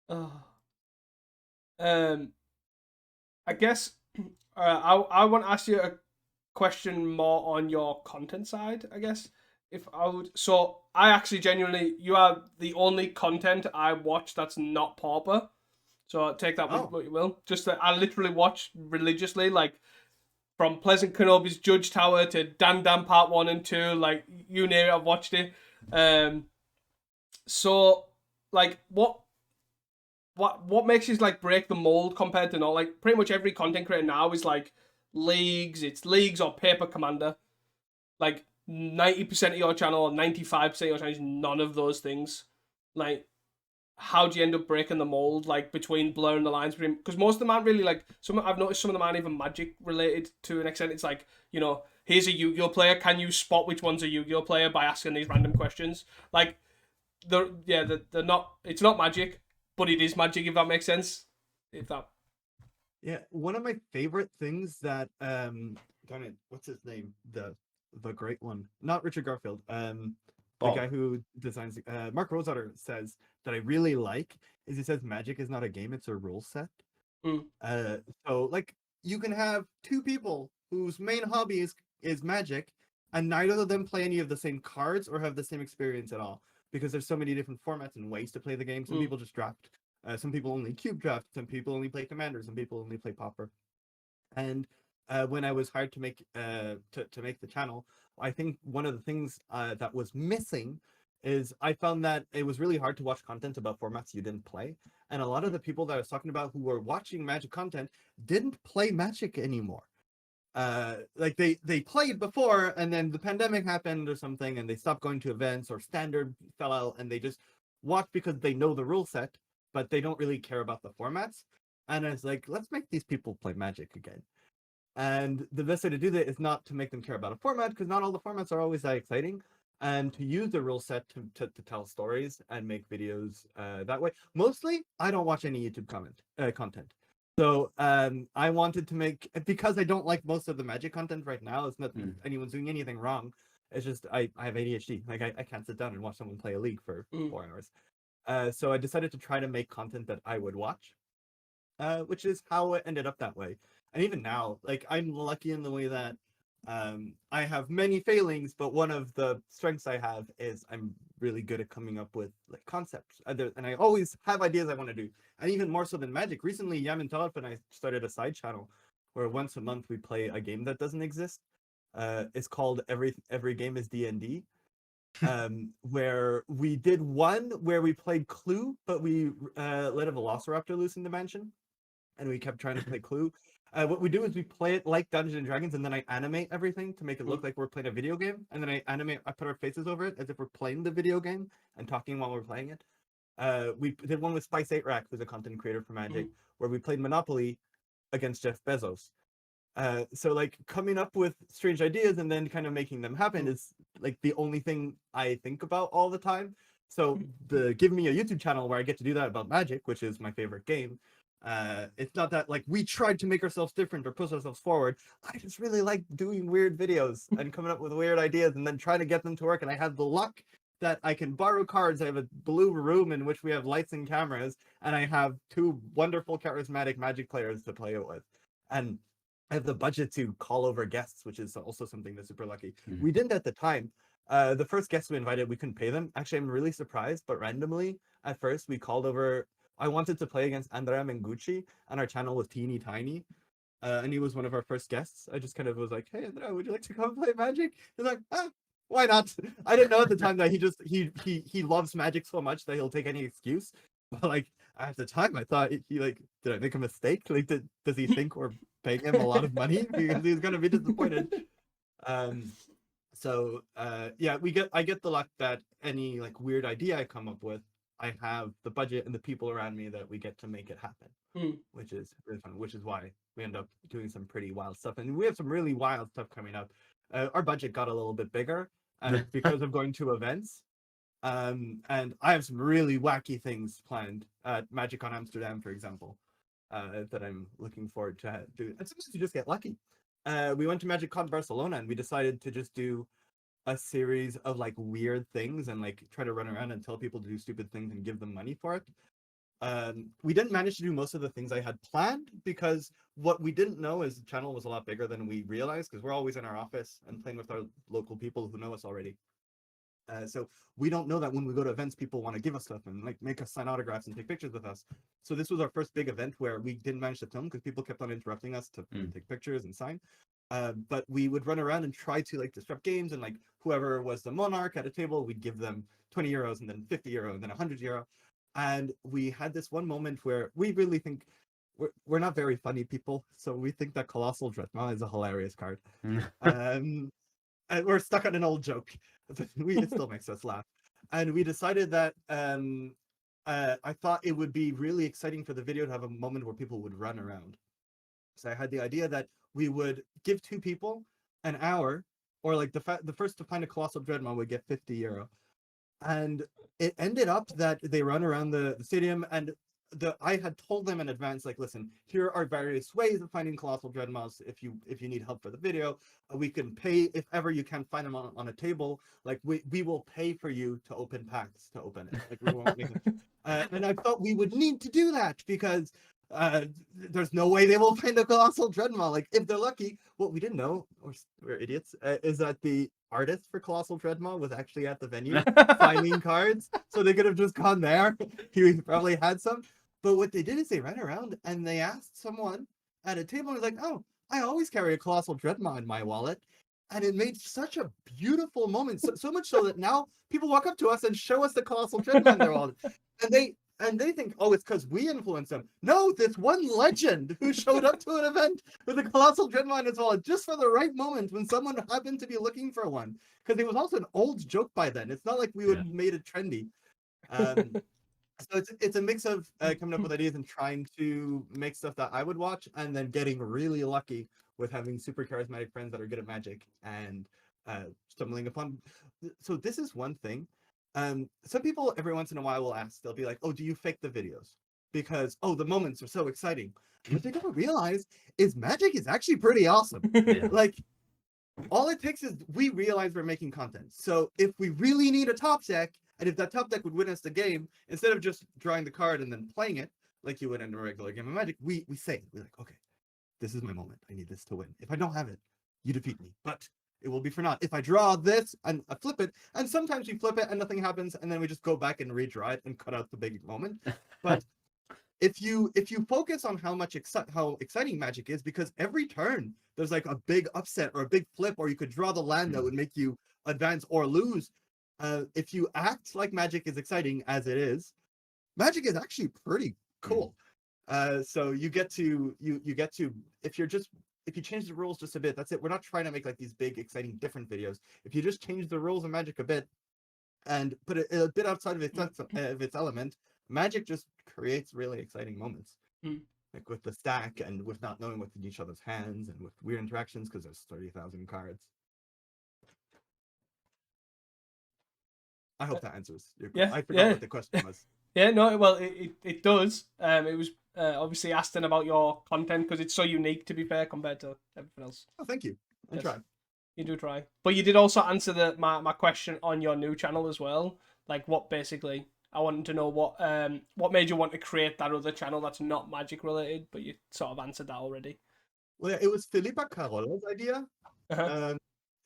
I guess I want to ask you a question more on your content side, I guess. If I would, so I actually genuinely, you are the only content I watch that's not Pauper. So take that with what you will. Just that I literally watch religiously, like from Pleasant Kenobi's Judge Tower to Dan Dan Part 1 and 2, like you name it, I've watched it. So like what makes you like break the mold compared to not like pretty much every content creator now is like it's leagues or Paper Commander. Like 90% of your channel or 95% of your channel is none of those things. Like, how do you end up breaking the mold? Like between blurring the lines between, because most of them aren't really like I've noticed some of them aren't even Magic related to an extent. It's like, you know, here's a Yu-Gi-Oh player. Can you spot which one's a Yu-Gi-Oh player by asking these random questions? Like, they're not. It's not Magic, but it is Magic. If that makes sense. Yeah, one of my favorite things that darn it, what's his name? The great one, not Richard Garfield. The guy who designs Mark Rosewater says that I really like is he says Magic is not a game, it's a rule set. So like you can have 2 people whose main hobby is Magic, and neither of them play any of the same cards or have the same experience at all because there's so many different formats and ways to play the game. Some people just draft. Some people only cube draft. Some people only play Commander. Some people only play Pauper. And when I was hired to make the channel, I think one of the things that was missing is I found that it was really hard to watch content about formats you didn't play, and a lot of the people that I was talking about who were watching Magic content didn't play Magic anymore. Like they played before, and then the pandemic happened or something, and they stopped going to events or Standard fell out, and they just watch because they know the rule set, but they don't really care about the formats. And it's like, let's make these people play Magic again. And the best way to do that is not to make them care about a format, because not all the formats are always that exciting. and to use the rule set to tell stories and make videos that way. Mostly, I don't watch any YouTube content. So I wanted to make, because I don't like most of the Magic content right now. It's not that anyone's doing anything wrong. It's just I have ADHD. Like I can't sit down and watch someone play a league for 4 hours. So I decided to try to make content that I would watch, which is how it ended up that way. And even now, like I'm lucky in the way that I have many failings, but one of the strengths I have is I'm really good at coming up with like concepts, and I always have ideas I want to do. And even more so than Magic, recently Yamin Talib and I started a side channel where once a month we play a game that doesn't exist. It's called Every Game is D&D. Where we did one where we played Clue, but we let a Velociraptor loose in the mansion, and we kept trying to play Clue. What we do is we play it like Dungeons and Dragons, and then I animate everything to make it look like we're playing a video game, and then I put our faces over it as if we're playing the video game and talking while we're playing it. We did one with Spice 8 Rack, who's a content creator for Magic, where we played Monopoly against Jeff Bezos. So like coming up with strange ideas and then kind of making them happen is like the only thing I think about all the time. So give me a YouTube channel where I get to do that about Magic, which is my favorite game. It's not that like we tried to make ourselves different or push ourselves forward. I just really like doing weird videos and coming up with weird ideas and then trying to get them to work. And I have the luck that I can borrow cards. I have a blue room in which we have lights and cameras, and I have 2 wonderful charismatic Magic players to play it with. And I have the budget to call over guests, which is also something that's super lucky. We didn't at the time. The first guests we invited, we couldn't pay them. Actually, I'm really surprised, but randomly at first we called over. I wanted to play against Andrea Mengucci, and our channel was teeny tiny. And he was one of our first guests. I just kind of was like, "Hey, Andrea, would you like to come play Magic?" He's like, why not? I didn't know at the time that he loves Magic so much that he'll take any excuse. But like at the time, I thought he like, did I make a mistake? Like, does he think we're paying him a lot of money because he's gonna be disappointed? So yeah, I get the luck that any like weird idea I come up with, I have the budget and the people around me that we get to make it happen, which is really fun. Which is why we end up doing some pretty wild stuff, and we have some really wild stuff coming up. Our budget got a little bit bigger, and because of going to events. And I have some really wacky things planned at Magic on Amsterdam, for example, that I'm looking forward to do. And sometimes you just get lucky. We went to Magic Con Barcelona, and we decided to just do a series of like weird things and like try to run around and tell people to do stupid things and give them money for it. We didn't manage to do most of the things I had planned because what we didn't know is the channel was a lot bigger than we realized, because we're always in our office and playing with our local people who know us already. So we don't know that when we go to events, people want to give us stuff and like make us sign autographs and take pictures with us. So this was our first big event where we didn't manage to film because people kept on interrupting us to take pictures and sign. But we would run around and try to like disrupt games, and like whoever was the monarch at a table, we'd give them 20 euros and then 50 euro and then 100 euro. And we had this one moment where we really think we're not very funny people, so we think that Colossal Dreadmaw is a hilarious card. And we're stuck on an old joke. It still makes us laugh. And we decided that I thought it would be really exciting for the video to have a moment where people would run around. So I had the idea that we would give 2 people an hour, or like the first to find a Colossal Dreadmaw would get 50 euro. And it ended up that they run around the stadium, and I had told them in advance, like, listen, here are various ways of finding Colossal Dreadmaws. If you need help for the video, we can pay. If ever you can't find them on a table, like we will pay for you to open packs to open it. Like we won't make it. And I thought we would need to do that because there's no way they will find a Colossal Dreadmaw. Like if they're lucky. What we didn't know, or we're idiots, is that the artist for Colossal Dreadmaw was actually at the venue signing cards, so they could have just gone there. He probably had some. But what they did is they ran around and they asked someone at a table, and was like, "Oh, I always carry a Colossal Dreadmaw in my wallet." And it made such a beautiful moment, so much so that now people walk up to us and show us the Colossal Dreadmaw in their wallet. And they think, oh, it's because we influenced them. No, this one legend who showed up to an event with a Colossal Dreadmaw in his wallet just for the right moment when someone happened to be looking for one. Because it was also an old joke by then. It's not like we would have made it trendy. So it's a mix of coming up with ideas and trying to make stuff that I would watch, and then getting really lucky with having super charismatic friends that are good at Magic and stumbling upon. So this is one thing. Some people every once in a while will ask, they'll be like, oh, do you fake the videos? Because, oh, the moments are so exciting. What they don't realize is magic is actually pretty awesome. Yeah. Like, all it takes is we realize we're making content. So if we really need a top deck, and if that top deck would win us the game, instead of just drawing the card and then playing it like you would in a regular game of Magic, we say it. We're like, okay, this is my moment. I need this to win. If I don't have it, you defeat me. But it will be for naught. If I draw this and I flip it, and sometimes we flip it and nothing happens, and then we just go back and redraw it and cut out the big moment. But if you focus on how exciting Magic is, because every turn there's like a big upset or a big flip, or you could draw the land that would make you advance or lose. If you act like Magic is exciting as it is, Magic is actually pretty cool. So you get to if you change the rules just a bit, that's it. We're not trying to make like these big exciting different videos. If you just change the rules of Magic a bit and put it a bit outside of its element, Magic just creates really exciting moments. Like with the stack and with not knowing what's in each other's hands and with weird interactions because there's 30,000 cards. I hope that answers your question. I forgot what the question was. Yeah, no, well, it does. It was obviously asking about your content because it's so unique, to be fair, compared to everything else. Oh, thank you. I Yes. try. You do try. But you did also answer my question on your new channel as well. Like, what basically, I wanted to know what made you want to create that other channel that's not Magic related, but you sort of answered that already. Well, yeah, it was Filipa Carola's idea. Uh-huh.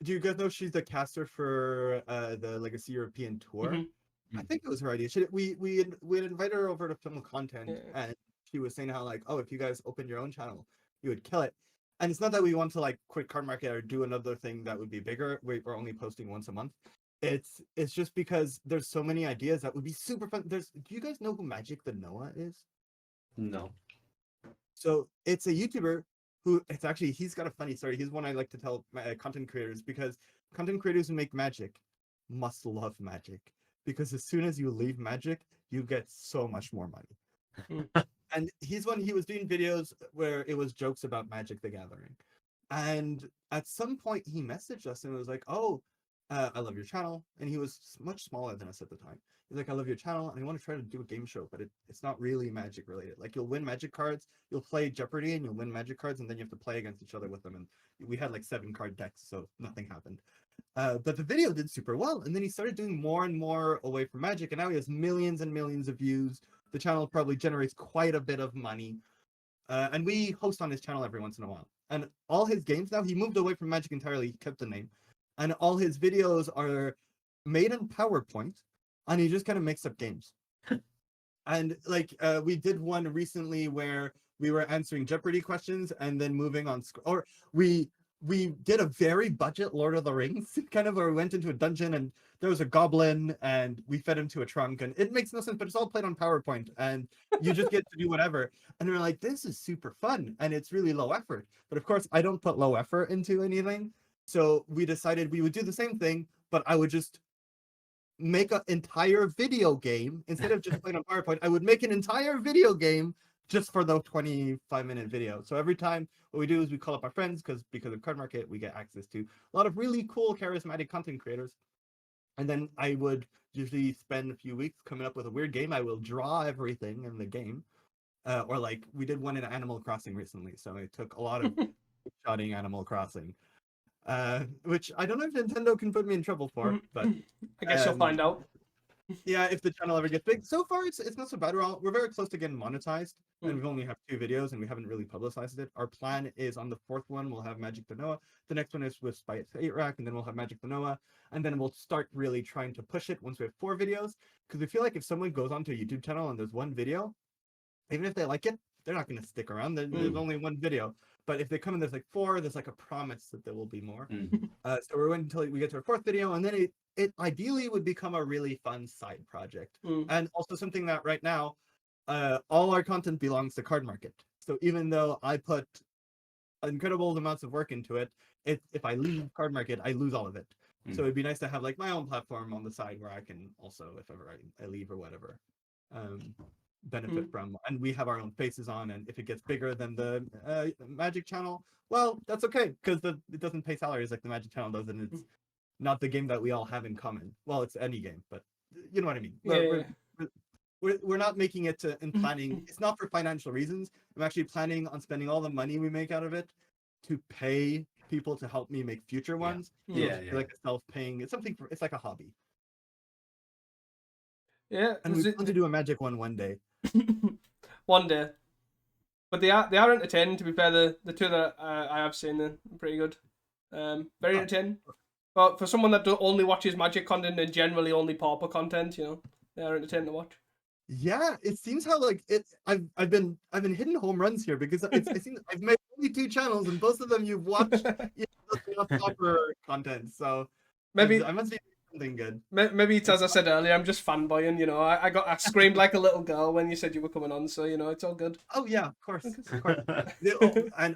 Do you guys know she's the caster for the Legacy European Tour? Mm-hmm. I think it was her idea. We had invited her over to film content, and she was saying how like, oh, if you guys opened your own channel, you would kill it. And it's not that we want to like quit Cardmarket or do another thing that would be bigger. We're only posting once a month. It's just because there's so many ideas that would be super fun. Do you guys know who Magic the Noah is? No. So it's a YouTuber who he's got a funny story. He's one I like to tell my content creators, because content creators who make Magic must love Magic, because as soon as you leave Magic, you get so much more money. And he was doing videos where it was jokes about Magic the Gathering. And at some point he messaged us and was like, oh, I love your channel. And he was much smaller than us at the time. He's like, I love your channel and I want to try to do a game show, but it's not really Magic related. Like, you'll win Magic cards, you'll play Jeopardy and you'll win Magic cards, and then you have to play against each other with them. And we had like 7 card decks, so nothing happened. But the video did super well. And then he started doing more and more away from Magic, and now he has millions and millions of views. The channel probably generates quite a bit of money. And we host on his channel every once in a while. And all his games now, he moved away from Magic entirely, he kept the name. And all his videos are made in PowerPoint, and he just kind of makes up games. And like, we did one recently where we were answering Jeopardy questions and then moving on, or we did a very budget Lord of the Rings kind of, where we went into a dungeon and there was a goblin and we fed him to a trunk, and it makes no sense, but it's all played on PowerPoint and you just get to do whatever. And we're like, this is super fun and it's really low effort. But of course, I don't put low effort into anything. So we decided we would do the same thing, but I would just make an entire video game instead of just playing on PowerPoint. I would make an entire video game just for the 25-minute video. So every time, what we do is we call up our friends, because of Cardmarket, we get access to a lot of really cool, charismatic content creators. And then I would usually spend a few weeks coming up with a weird game. I will draw everything in the game. Or like, we did one in Animal Crossing recently. So I took a lot of shotting Animal Crossing. Which I don't know if Nintendo can put me in trouble for, but I guess you'll find out. Yeah, if the channel ever gets big. So far, it's not so bad. We're very close to getting monetized, and we've only have 2 videos, and we haven't really publicized it. Our plan is on the 4th one, we'll have Magic the Noah. The next one is with Spy 8 Rack, and then we'll have Magic the Noah, and then we'll start really trying to push it once we have 4 videos, because we feel like if someone goes onto a YouTube channel and there's 1 video, even if they like it, they're not going to stick around. There's only 1 video. But if they come in, there's like 4, there's like a promise that there will be more. So we're waiting until we get to our 4th video, and then it ideally would become a really fun side project. And also something that right now, all our content belongs to Cardmarket. So even though I put incredible amounts of work into it, if I leave Cardmarket, I lose all of it. So it'd be nice to have like my own platform on the side where I can also, if ever I leave or whatever, benefit from. And we have our own faces on, and if it gets bigger than the Magic channel, well, that's okay, because it doesn't pay salaries like the Magic channel does, and not the game that we all have in common. Well, it's any game, but you know what I mean. Yeah. We're not making it in planning. It's not for financial reasons. I'm actually planning on spending all the money we make out of it to pay people to help me make future ones. So Yeah, it's like a self-paying. It's something. It's like a hobby. Yeah. And we want to do a magic one day. One day. But they are entertaining. To be fair, the two that I have seen, they're pretty good. Very entertaining. But for someone that only watches magic content and generally only Pauper content, they are entertaining to watch. Yeah, it seems how like it. I've been hitting home runs here because it seems I've made only 2 channels and both of them you've watched proper content. So Maybe I must be doing something good. Maybe it's as I said earlier. I'm just fanboying. I screamed like a little girl when you said you were coming on. So it's all good. Oh yeah, of course. And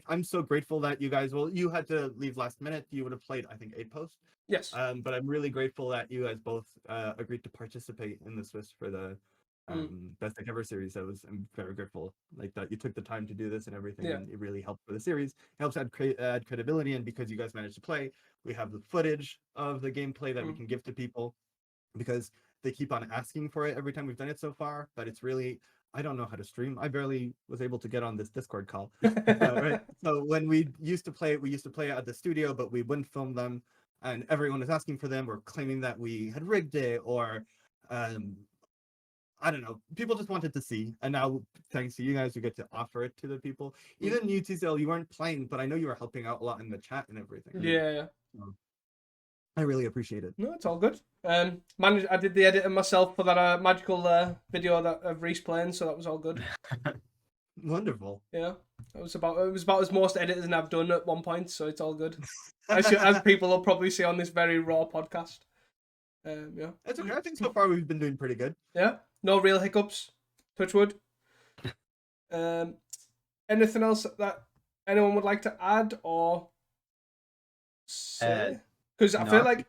I'm so grateful that you guys. Well, you had to leave last minute. You would have played, I think, 8 posts. Yes. But I'm really grateful that you guys both agreed to participate in the Swiss for the Best Deck Ever series. I'm very grateful, like that you took the time to do this and everything, and it really helped for the series. It helps add credibility, and because you guys managed to play, we have the footage of the gameplay that we can give to people, because they keep on asking for it every time we've done it so far. But it's really, I don't know how to stream. I barely was able to get on this Discord call. Right? So when we used to play it at the studio, but we wouldn't film them. And everyone was asking for them or claiming that we had rigged it, or I don't know. People just wanted to see. And now, thanks to you guys, we get to offer it to the people. Even you, TCL, you weren't playing, but I know you were helping out a lot in the chat and everything. Yeah. So, I really appreciate it. No, it's all good. I did the editing myself for that magical video of Reese playing, so that was all good. Wonderful. Yeah, it was about as most editing I've done at one point, so it's all good. As people will probably see on this very raw podcast. Yeah, it's okay. I think so far we've been doing pretty good. Yeah, no real hiccups. Touch wood. Anything else that anyone would like to add or say? Because I feel like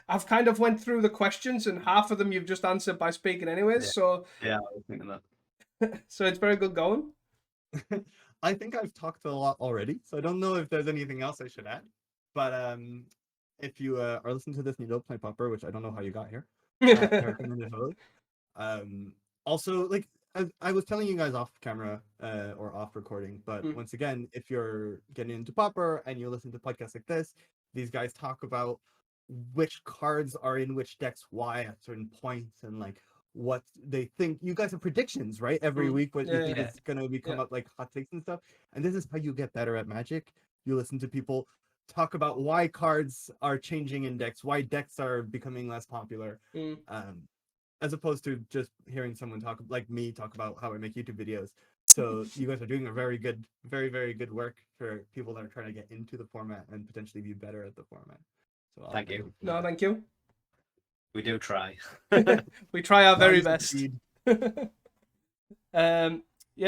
I've kind of went through the questions and half of them you've just answered by speaking anyways. Yeah. So yeah, I was thinking that. So it's very good going. I think I've talked a lot already, so I don't know if there's anything else I should add. But if you are listening to this and you don't play Pauper, which I don't know how you got here, I recommend it heavily. Also, like I was telling you guys off camera or off recording, but once again, if you're getting into Pauper and you listen to podcasts like this, these guys talk about which cards are in which decks, why at certain points, and like what they think. You guys have predictions, right? Every week, what you think is going to become up, like hot takes and stuff. And this is how you get better at Magic. You listen to people talk about why cards are changing in decks, why decks are becoming less popular, as opposed to just hearing someone talk like me talk about how I make YouTube videos. So you guys are doing a very good, very, very good work for people that are trying to get into the format and potentially be better at the format. So thank you. No, thank you. We do try. We try our very best. Yeah,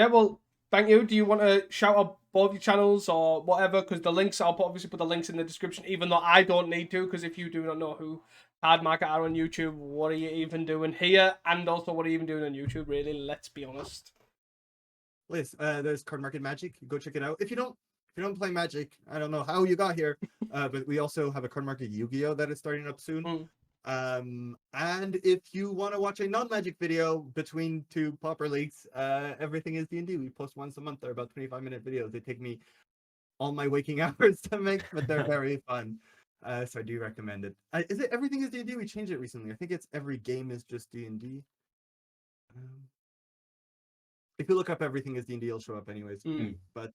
well, thank you. Do you want to shout out both your channels or whatever? Because the links, I'll obviously put the links in the description, even though I don't need to, because if you do not know who Cardmarket are on YouTube, what are you even doing here? And also, what are you even doing on YouTube, really? Let's be honest. Liz, there's Cardmarket Magic. Go check it out. If you don't play Magic, I don't know how you got here, but we also have a Cardmarket Yu-Gi-Oh that is starting up soon. And if you want to watch a non-Magic video between 2 Pauper leagues, everything is D&D. We post once a month. They're about 25-minute videos. They take me all my waking hours to make, but they're very fun. So I do recommend it. Is it Everything is D&D? We changed it recently. I think it's Every Game is just D&D. If you look up Everything is D&D, it'll show up anyways. But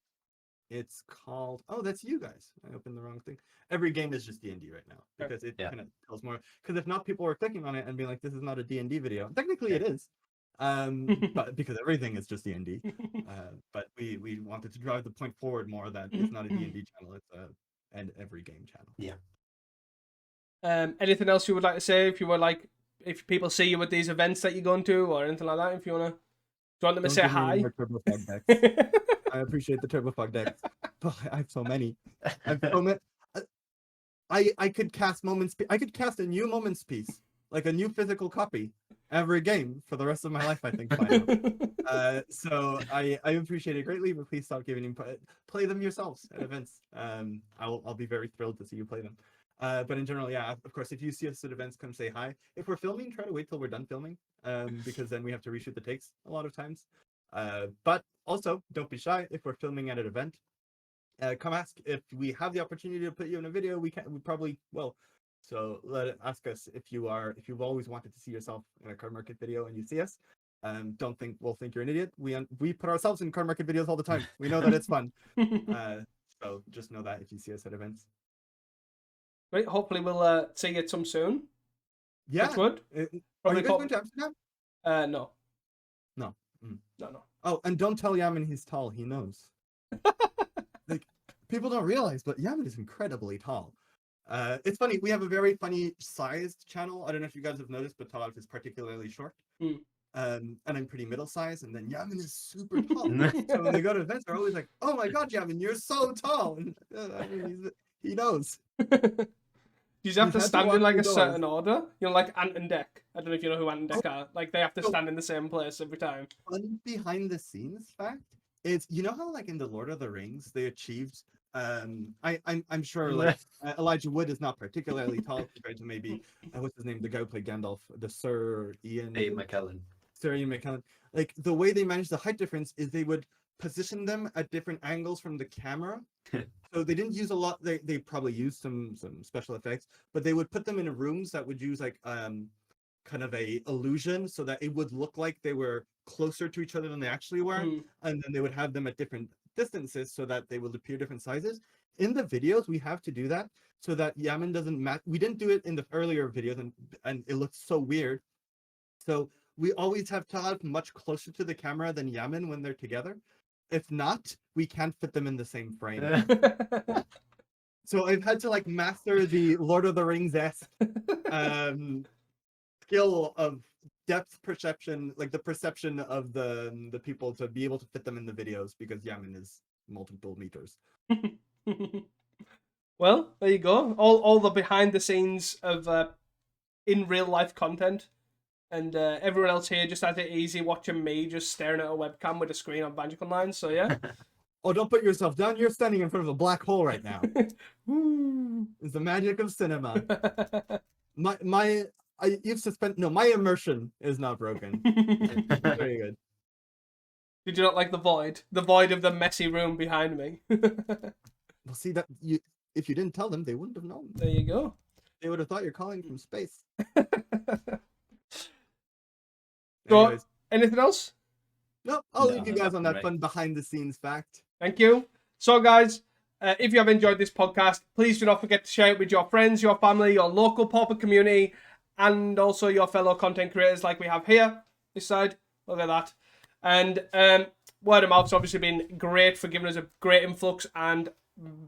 it's called, oh, that's you guys. I opened the wrong thing. Every Game is just D&D right now, because it kind of tells more. Because if not, people are clicking on it and being like, this is not a D&D video. Technically it is. But because everything is just D&D. But we wanted to drive the point forward more that it's not a D&D channel, it's an Every Game channel. Yeah. Anything else you would like to say? If people see you at these events that you're going to, or anything like that, if you want to, do you want them to say hi? I appreciate the Turbo Fog decks. Oh, I have so many. I could cast I could cast a new Moments piece, like a new physical copy, every game for the rest of my life, I think. So I appreciate it greatly, but please stop giving input. Play them yourselves at events. I'll be very thrilled to see you play them. But in general, yeah, of course, if you see us at events, come say hi. If we're filming, try to wait till we're done filming, because then we have to reshoot the takes a lot of times. But also, don't be shy. If we're filming at an event, come ask. If we have the opportunity to put you in a video, we probably will. So ask us if you've always wanted to see yourself in a Cardmarket video and you see us. Don't think we'll think you're an idiot. We put ourselves in Cardmarket videos all the time. We know that it's fun. So just know that if you see us at events. Right, hopefully we'll see you some soon. Yeah. Touch wood. Are Probably you guys going to Amsterdam? No. No. No. Oh, and don't tell Yaman he's tall. He knows. Like, people don't realize, but Yaman is incredibly tall. It's funny. We have a very funny sized channel. I don't know if you guys have noticed, but Talif is particularly short. And I'm pretty middle sized, and then Yaman is super tall. So when they go to events, they're always like, "Oh my God, Yaman, you're so tall!" And I mean, he knows. You just have to had to stand in walk like through a doors. certain order. You know, like Ant and Dec. I don't know if you know who Ant and Dec are. Like they have to Oh. stand in the same place every time. Fun behind the scenes fact is, you know how like in the Lord of the Rings they achieved. I'm sure like Elijah Wood is not particularly tall compared to maybe what's his name, the guy who played Gandalf, the Sir Ian McKellen. Sir Ian McKellen. Like the way they managed the height difference is they would position them at different angles from the camera. So they didn't use a lot. They probably used some special effects, but they would put them in rooms that would use like kind of a illusion so that it would look like they were closer to each other than they actually were, and then they would have them at different distances so that they would appear different sizes. In the videos, we have to do that so that Yaman doesn't match. We didn't do it in the earlier videos, and it looks so weird. So we always have Talib much closer to the camera than Yaman when they're together. If not, we can't fit them in the same frame. So I've had to like master the Lord of the Rings-esque skill of depth perception, like the perception of the people to be able to fit them in the videos, because Yaman is multiple meters. Well, there you go. All the behind the scenes of in real life content. And everyone else here just has it easy watching me just staring at a webcam with a screen on Magic Online. So yeah. Oh, don't put yourself down. You're standing in front of a black hole right now. It's the magic of cinema. My immersion is not broken. Very good. Did you not like the void? The void of the messy room behind me. Well, see that if you didn't tell them, they wouldn't have known. There you go. They would have thought you're calling from space. So, Anyways, anything else? no, I'll No, leave you guys on that right. fun behind the scenes fact. Thank you. So, guys, if you have enjoyed this podcast, please do not forget to share it with your friends, your family, your local Pauper community, and also your fellow content creators like we have here, this side. Look at that. And word of mouth's obviously been great for giving us a great influx and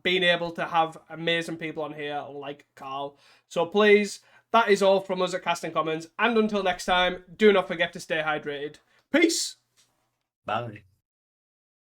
being able to have amazing people on here like Carl. So please, that is all from us at Casting Commons. And until next time, do not forget to stay hydrated. Peace. Bye.